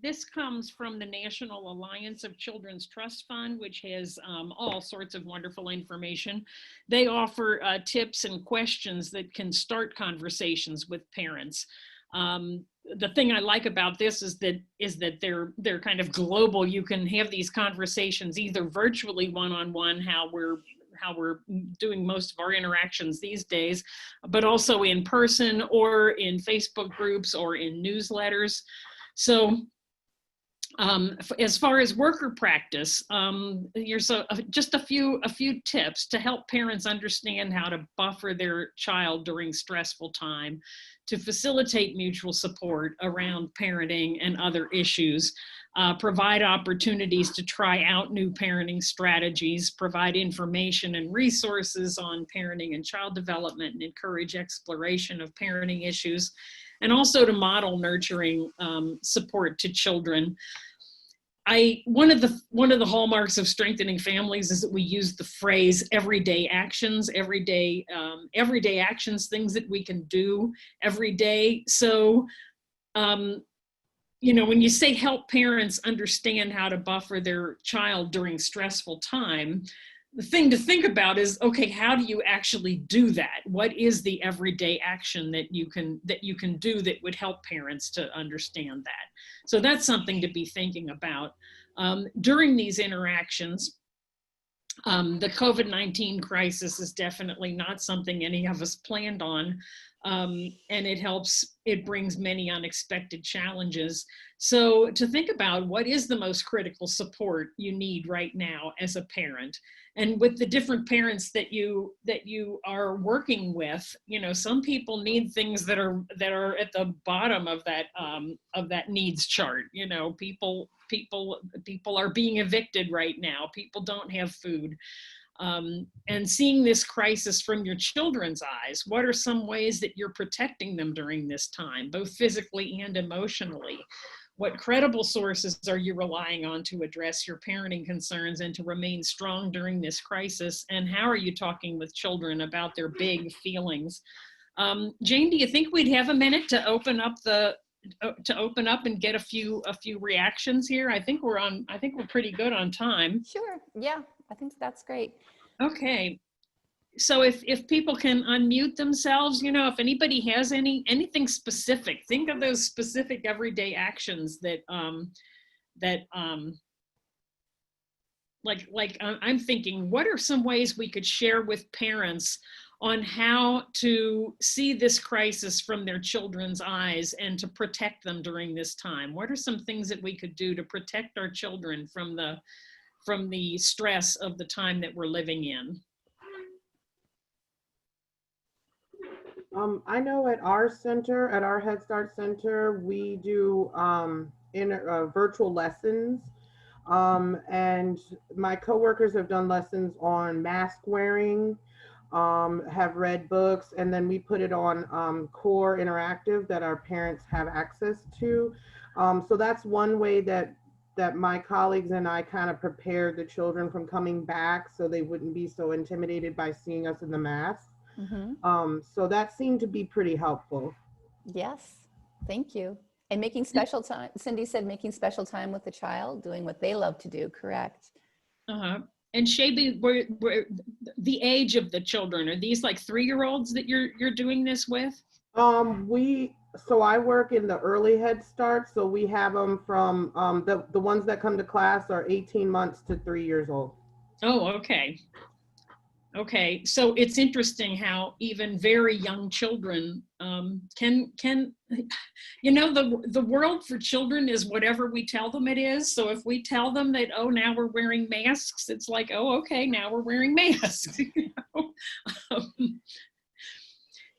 This comes from the National Alliance of Children's Trust Fund, which has all sorts of wonderful information. They offer tips and questions that can start conversations with parents. The thing I like about this is that they're kind of global. You can have these conversations either virtually one-on-one, how we're doing most of our interactions these days, but also in person or in Facebook groups or in newsletters. So as far as worker practice, here's just a few tips to help parents understand how to buffer their child during stressful time, to facilitate mutual support around parenting and other issues, provide opportunities to try out new parenting strategies, provide information and resources on parenting and child development, and encourage exploration of parenting issues, and also to model nurturing support to children. One of the hallmarks of strengthening families is that we use the phrase everyday actions, everyday actions, things that we can do every day. So, you know, when you say help parents understand how to buffer their child during stressful time, the thing to think about is, okay, how do you actually do that? What is the everyday action that you can do that would help parents to understand that? So that's something to be thinking about. During these interactions, the COVID-19 crisis is definitely not something any of us planned on. And it brings many unexpected challenges. So to think about what is the most critical support you need right now as a parent, and with the different parents that you are working with, you know, some people need things that are at the bottom of that needs chart. You know, people are being evicted right now. People don't have food. And seeing this crisis from your children's eyes, what are some ways that you're protecting them during this time, both physically and emotionally? What credible sources are you relying on to address your parenting concerns and to remain strong during this crisis? And how are you talking with children about their big feelings? Jane, do you think we'd have a minute to open up and get a few reactions here? I think we're pretty good on time. Sure. Yeah, I think that's great. Okay. So if people can unmute themselves, you know, if anybody has anything specific, think of those specific everyday actions that I'm thinking, what are some ways we could share with parents on how to see this crisis from their children's eyes and to protect them during this time? What are some things that we could do to protect our children from the stress of the time that we're living in? I know at our center, at our Head Start Center, we do virtual lessons. And my coworkers have done lessons on mask wearing, have read books, and then we put it on Core Interactive that our parents have access to. So that's one way that my colleagues and I kind of prepared the children from coming back so they wouldn't be so intimidated by seeing us in the mask. Mm-hmm. So that seemed to be pretty helpful. Yes, thank you. And making special time, Cindy said making special time with the child, doing what they love to do, correct? Uh-huh. And Shaby, the age of the children, are these like 3-year-olds that you're doing this with? So I work in the early Head Start, so we have them from, the ones that come to class are 18 months to 3 years old. Oh, okay. Okay, so it's interesting how even very young children can you know, the world for children is whatever we tell them it is. So if we tell them that, oh, now we're wearing masks, it's like, oh, okay, now we're wearing masks. You know?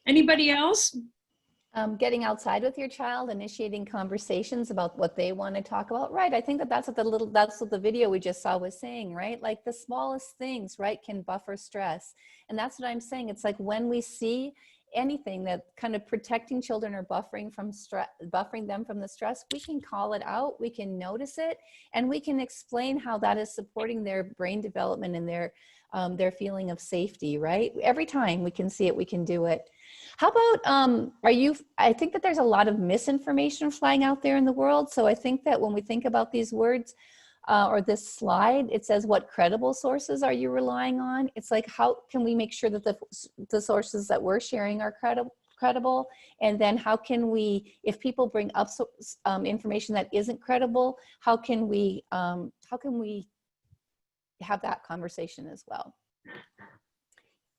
Anybody else? Getting outside with your child, initiating conversations about what they want to talk about. Right. I think that that's what the video we just saw was saying, right? Like the smallest things, right, can buffer stress. And that's what I'm saying. It's like when we see anything that kind of protecting children or buffering them from the stress, we can call it out, we can notice it, and we can explain how that is supporting their brain development and their feeling of safety, right? Every time we can see it, we can do it. How about, I think that there's a lot of misinformation flying out there in the world. So I think that when we think about these words or this slide, it says, what credible sources are you relying on? It's like, how can we make sure that the sources that we're sharing are credible? And then how can we, if people bring up information that isn't credible, how can we have that conversation as well?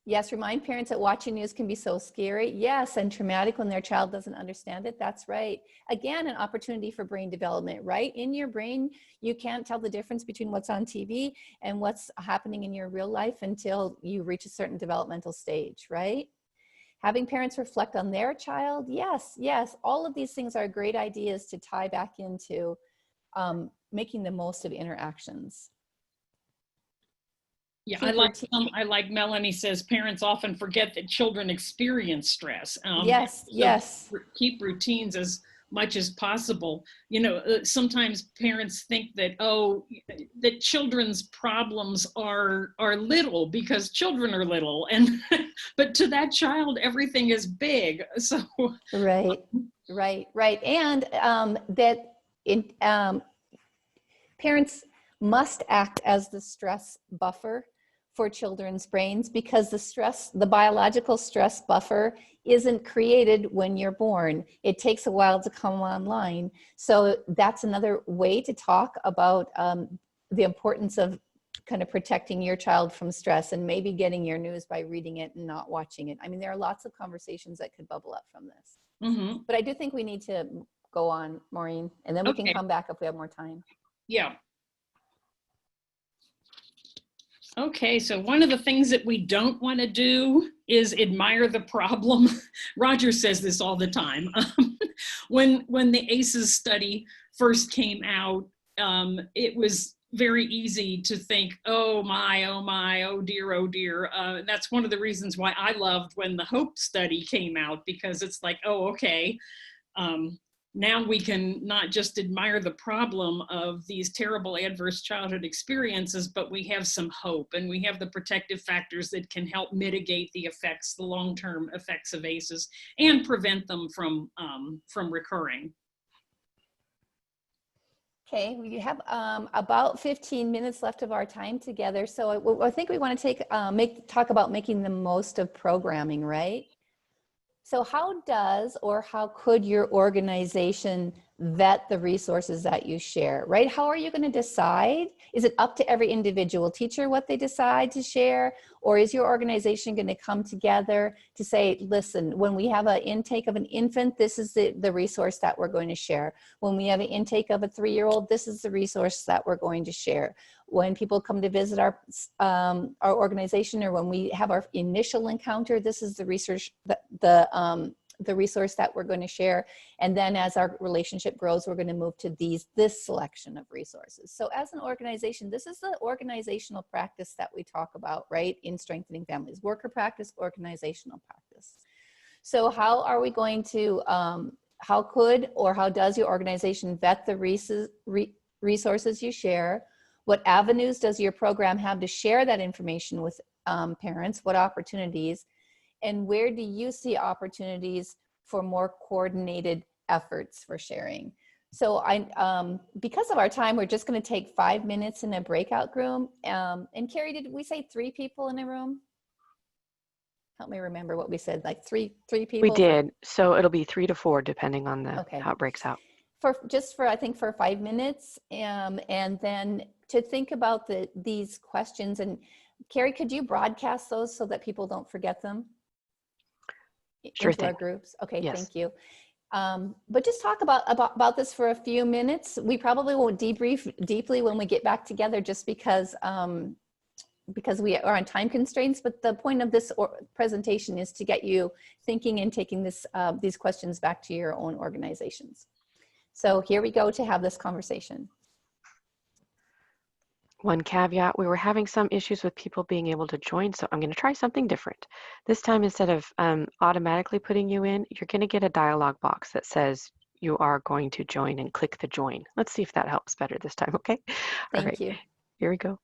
Yes, remind parents that watching news can be so scary. Yes, and traumatic when their child doesn't understand it. That's right. Again, an opportunity for brain development, right? In your brain, you can't tell the difference between what's on TV and what's happening in your real life until you reach a certain developmental stage, right? Having parents reflect on their child. Yes, yes. All of these things are great ideas to tie back into making the most of interactions. Yeah, I like Melanie says parents often forget that children experience stress. Yes, so yes. Keep routines as much as possible. You know, sometimes parents think that, oh, that children's problems are little because children are little, and but to that child, everything is big. So right. And parents must act as the stress buffer for children's brains, because the biological stress buffer isn't created when you're born. It takes a while to come online. So that's another way to talk about the importance of kind of protecting your child from stress, and maybe getting your news by reading it and not watching it. I mean, there are lots of conversations that could bubble up from this. Mm-hmm. But I do think we need to go on, Maureen, and then we can come back if we have more time. Yeah. Okay, so one of the things that we don't want to do is admire the problem. Roger says this all the time. When the ACES study first came out, it was very easy to think, oh my, oh dear, oh dear. That's one of the reasons why I loved when the HOPE study came out, because it's like, oh, okay. Now we can not just admire the problem of these terrible adverse childhood experiences, but we have some hope, and we have the protective factors that can help mitigate the effects, the long-term effects of ACEs, and prevent them from recurring. Okay, we have about 15 minutes left of our time together. So I think we want to talk about making the most of programming, right? So how could your organization vet the resources that you share, right? How are you going to decide? Is it up to every individual teacher what they decide to share? Or is your organization going to come together to say, listen, when we have an intake of an infant, this is the resource that we're going to share. When we have an intake of a 3-year-old, this is the resource that we're going to share. When people come to visit our organization, or when we have our initial encounter, this is the research, the resource that we're going to share. And then as our relationship grows, we're going to move to this selection of resources. So as an organization, this is the organizational practice that we talk about, right? In strengthening families, worker practice, organizational practice. So how are we going to, how does your organization vet the resources you share? What avenues does your program have to share that information with parents? What opportunities? And where do you see opportunities for more coordinated efforts for sharing? So because of our time, we're just going to take 5 minutes in a breakout room. And Carrie, did we say 3 people in a room? Help me remember what we said, like three people? We did. So it'll be 3 to 4, depending on how it breaks out. I think for 5 minutes, and then to think about these questions. And Carrie, could you broadcast those so that people don't forget them? Sure into thing. our groups? Okay, yes. Thank you. But just talk about this for a few minutes. We probably won't debrief deeply when we get back together, just because we are on time constraints. But the point of this presentation is to get you thinking and taking these questions back to your own organizations. So here we go to have this conversation. One caveat, we were having some issues with people being able to join, so I'm going to try something different. This time, instead of automatically putting you in, you're going to get a dialog box that says you are going to join, and click the join. Let's see if that helps better this time, okay? All Thank right, you. here we go.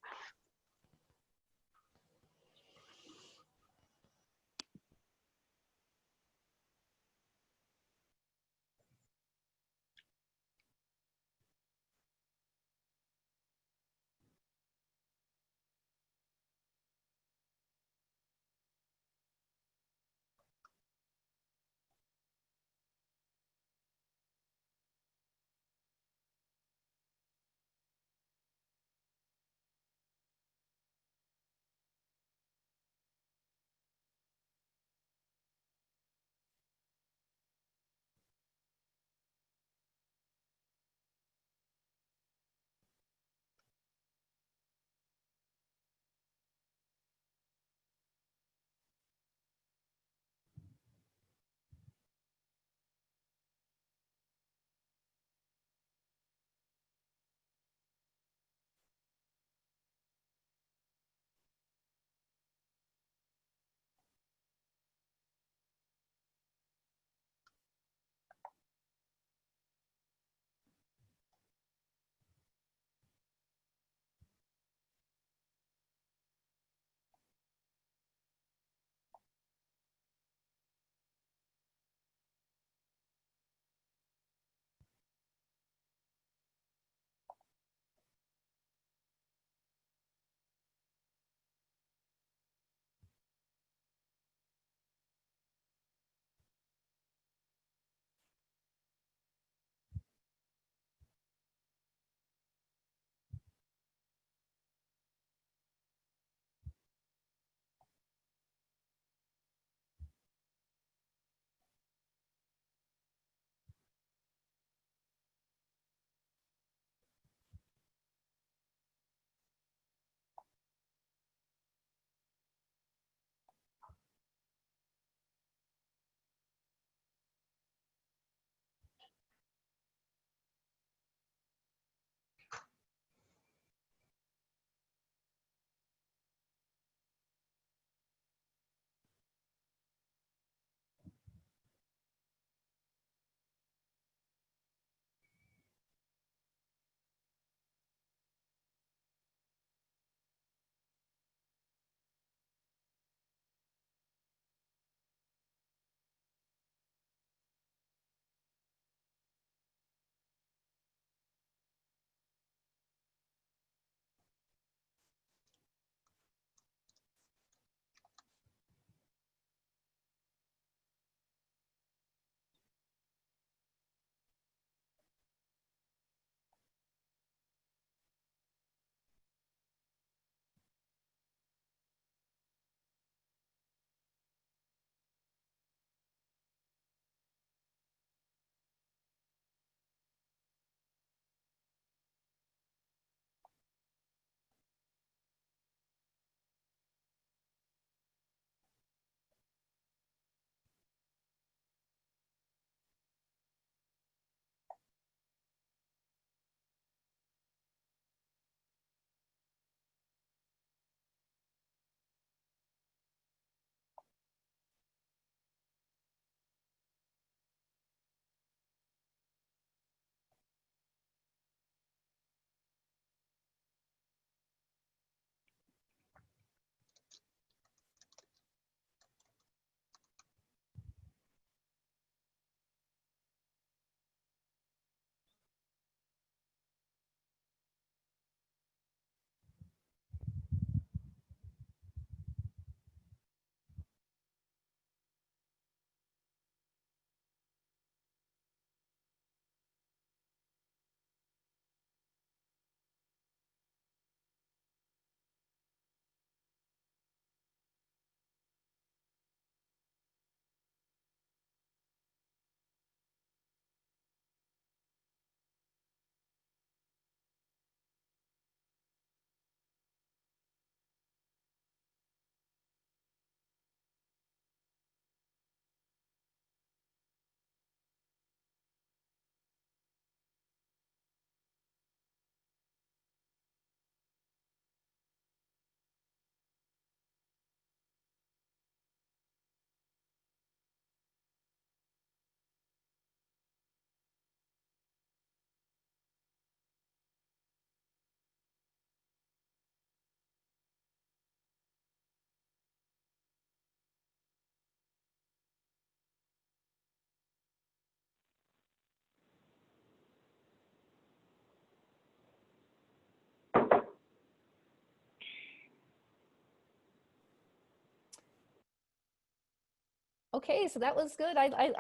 Okay, so that was good. I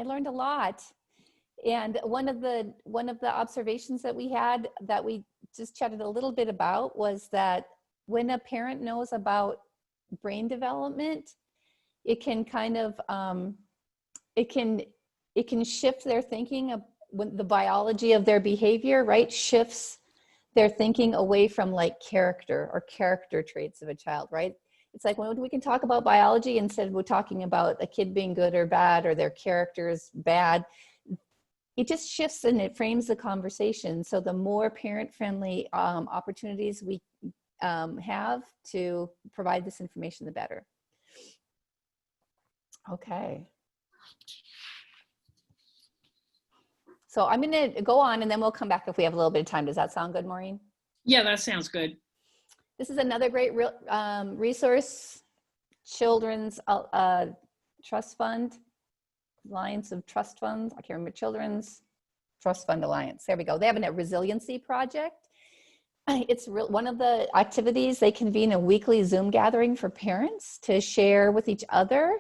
learned a lot. And one of the observations that we had that we just chatted a little bit about was that when a parent knows about brain development, it can kind of it can shift their thinking of when the biology of their behavior, right, shifts their thinking away from like character or character traits of a child, right? It's like when we can talk about biology instead of we're talking about a kid being good or bad or their character is bad. It just shifts and it frames the conversation. So the more parent-friendly opportunities we have to provide this information, the better. Okay. So I'm going to go on and then we'll come back if we have a little bit of time. Does that sound good, Maureen? Yeah, that sounds good. This is another great resource, Children's Trust Fund, Alliance of Trust Funds. I can't remember, Children's Trust Fund Alliance. There we go. They have a resiliency project. It's one of the activities. They convene a weekly Zoom gathering for parents to share with each other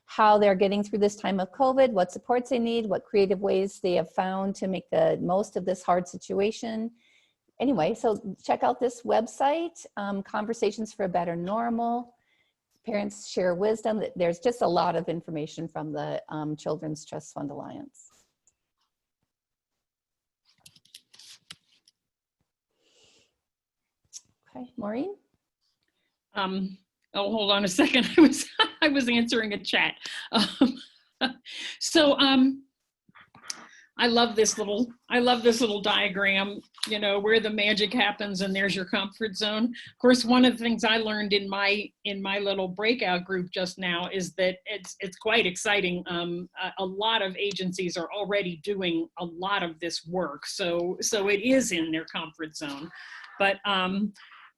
how they're getting through this time of COVID, what supports they need, what creative ways they have found to make the most of this hard situation. Anyway, so check out this website, Conversations for a Better Normal. Parents share wisdom. There's just a lot of information from the Children's Trust Fund Alliance. Okay, Maureen? Oh, hold on a second. I was answering a chat. I love this little diagram, you know, where the magic happens and there's your comfort zone. Of course, one of the things I learned in my little breakout group just now is that it's quite exciting. A lot of agencies are already doing a lot of this work. So it is in their comfort zone.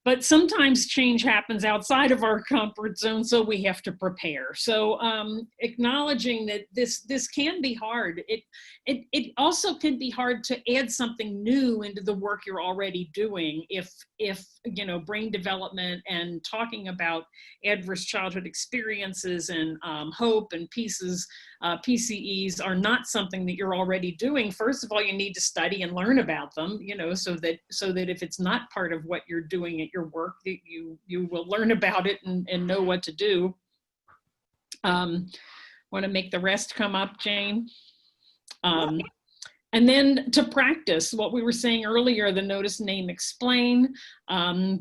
But sometimes change happens outside of our comfort zone, so we have to prepare. So acknowledging that this can be hard. It also can be hard to add something new into the work you're already doing if you know, brain development and talking about adverse childhood experiences and hope and PCEs are not something that you're already doing. First of all, you need to study and learn about them, you know, so that if it's not part of what you're doing at your work, that you will learn about it and know what to do. Want to make the rest come up, Jane? And then to practice what we were saying earlier, the notice, name, explain,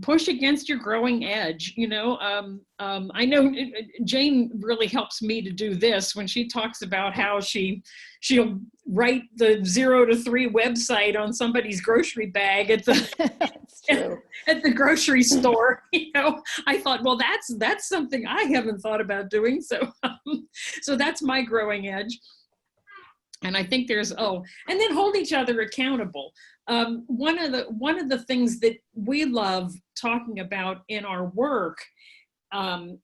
push against your growing edge. You know, I know Jane really helps me to do this when she talks about how she'll write the 0 to 3 website on somebody's grocery bag at the at the grocery store. You know, I thought, well, that's something I haven't thought about doing. So so that's my growing edge. And I think there's, and then hold each other accountable. One of the things that we love talking about in our work, and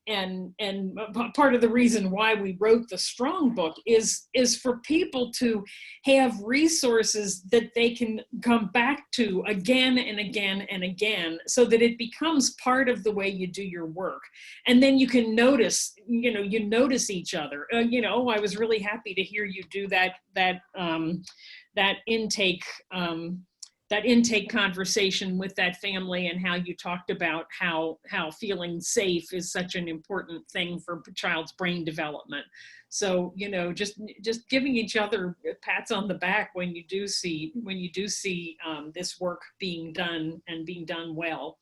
part of the reason why we wrote the Strong book is for people to have resources that they can come back to again and again and again, so that it becomes part of the way you do your work. And then you can notice, you know, you notice each other. You know, I was really happy to hear you do that intake conversation with that family, and how you talked about how feeling safe is such an important thing for a child's brain development. So, you know, just giving each other pats on the back when you do see this work being done and being done well.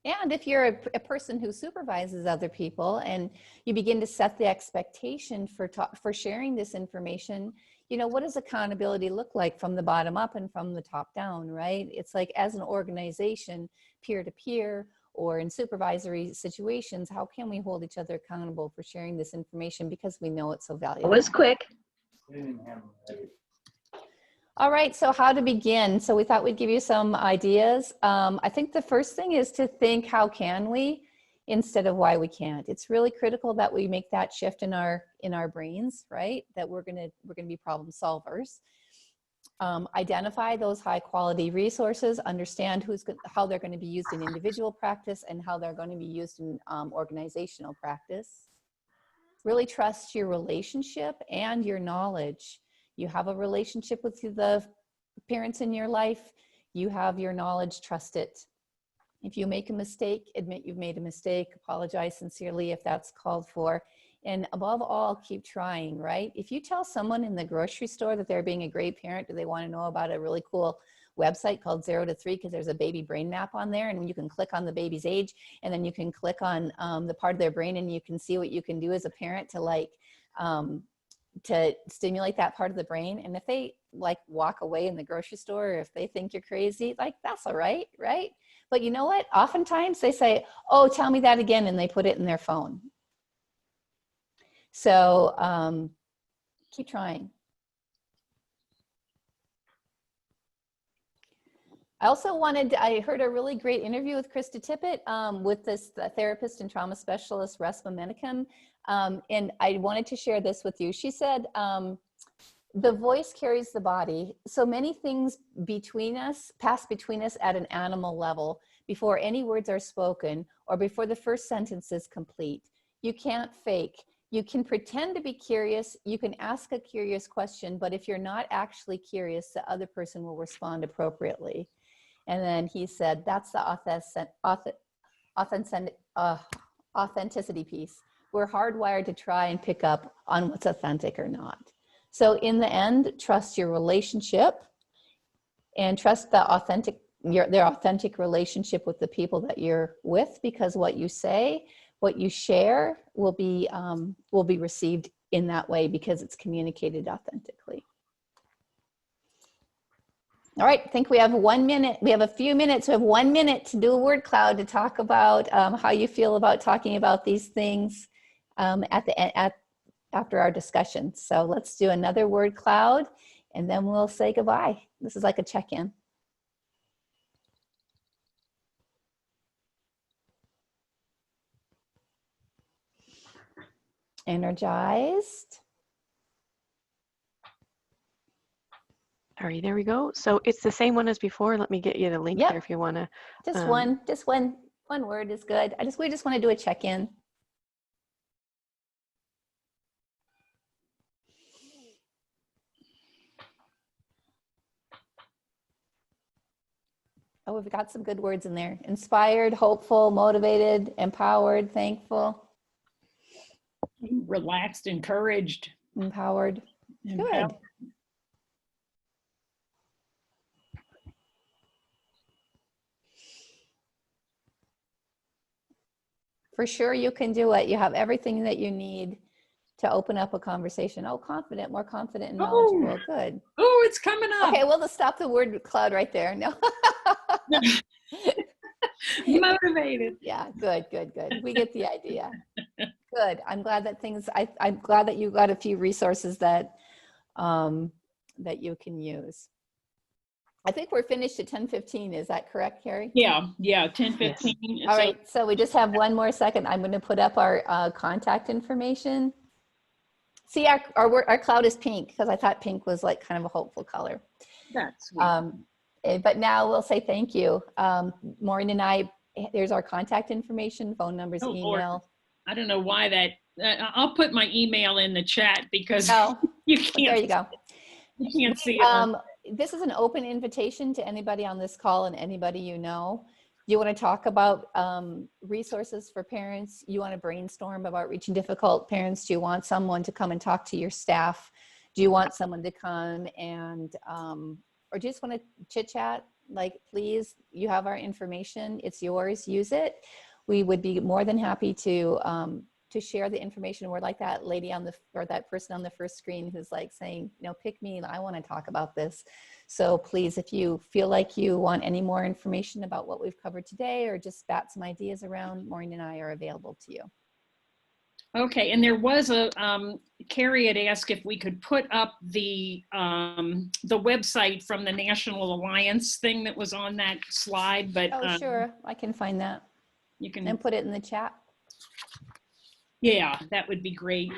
And if you're a person who supervises other people and you begin to set the expectation for sharing this information, you know, what does accountability look like from the bottom up and from the top down, right? It's like, as an organization, peer to peer, or in supervisory situations, how can we hold each other accountable for sharing this information because we know it's so valuable? It was quick. All right, so how to begin? So we thought we'd give you some ideas. I think the first thing is to think, how can we, instead of why we can't. It's really critical that we make that shift in our brains, right? That we're gonna be problem solvers. Identify those high quality resources, understand how they're going to be used in individual practice and how they're going to be used in organizational practice. Really trust your relationship and your knowledge. You have a relationship with the parents in your life. You have your knowledge, trust it. If you make a mistake, admit you've made a mistake, apologize sincerely if that's called for. And above all, keep trying, right? If you tell someone in the grocery store that they're being a great parent, do they want to know about a really cool website called 0 to 3, because there's a baby brain map on there, and you can click on the baby's age, and then you can click on the part of their brain, and you can see what you can do as a parent to like to stimulate that part of the brain. And if they like walk away in the grocery store, or if they think you're crazy, like that's all right, right? But you know what? Oftentimes they say, "Oh, tell me that again," and they put it in their phone. So keep trying. I also I heard a really great interview with Krista Tippett with the therapist and trauma specialist, Russ Momenicum. And I wanted to share this with you. She said, the voice carries the body. So many things pass between us at an animal level before any words are spoken or before the first sentence is complete. You can't fake. You can pretend to be curious. You can ask a curious question, but if you're not actually curious, the other person will respond appropriately. And then he said, that's the authenticity piece. We're hardwired to try and pick up on what's authentic or not. So in the end, trust your relationship and trust their authentic relationship with the people that you're with, because what you say, what you share will be received in that way because it's communicated authentically. All right, I think we have 1 minute. We have a few minutes. We have 1 minute to do a word cloud to talk about how you feel about talking about these things after our discussion. So let's do another word cloud and then we'll say goodbye. This is like a check-in. Energized. All right, there we go. So it's the same one as before. Let me get you the link there if you want to. Just one word is good. We just want to do a check-in. Oh, we've got some good words in there. Inspired, hopeful, motivated, empowered, thankful. Relaxed, encouraged. Empowered. Good. For sure you can do it. You have everything that you need to open up a conversation. Oh, confident, more confident and knowledgeable. Good. Oh, it's coming up. Okay, we'll just stop the word cloud right there. No. Motivated. Yeah, good. We get the idea. Good. I'm glad that I'm glad that you got a few resources that that you can use. I think we're finished at 10:15. Is that correct, Carrie? Yeah, 10:15. Yes. All right, so we just have 1 more second. I'm going to put up our contact information. See, our cloud is pink because I thought pink was like kind of a hopeful color. That's sweet. But now we'll say thank you. Maureen and I, there's our contact information, phone numbers, email. Lord. I don't know why that, I'll put my email in the chat because you can't. There you go. You can't see it. This is an open invitation to anybody on this call and anybody you know. You want to talk about resources for parents? You want to brainstorm about reaching difficult parents? Do you want someone to come and talk to your staff? Do you want someone to come and, or do you just want to chit chat? Like, please, you have our information. It's yours. Use it. We would be more than happy to share the information. We're like that lady or that person on the first screen who's like saying, pick me and I want to talk about this. So please, if you feel like you want any more information about what we've covered today or just bat some ideas around, Maureen and I are available to you. Okay, and there was Carrie had asked if we could put up the website from the National Alliance thing that was on that slide, but sure, I can find that. You can and put it in the chat. Yeah, that would be great.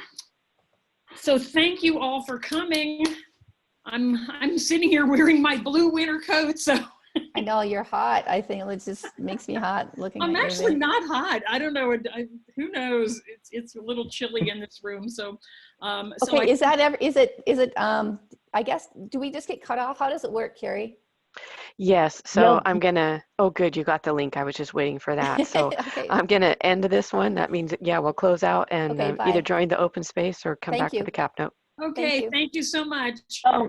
So thank you all for coming. I'm sitting here wearing my blue winter coat, so I know, you're hot. I think it just makes me hot looking at I'm you. actually not hot. I don't know. Who knows? It's a little chilly in this room. So, so Okay, is that ever, is it, I guess, do we just get cut off? How does it work, Carrie? Yes, so No. I'm gonna, oh good, you got the link. I was just waiting for that. So Okay, I'm gonna end this one. That means, yeah, we'll close out and Okay, either bye. join the open space or come Thank back you. to the cap note. okay. you. Thank you so much. Oh,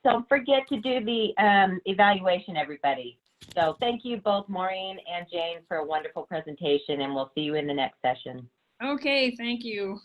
don't forget to do the evaluation, everybody. So thank you both, Maureen and Jane, for a wonderful presentation, and we'll see you in the next session. Okay. Thank you.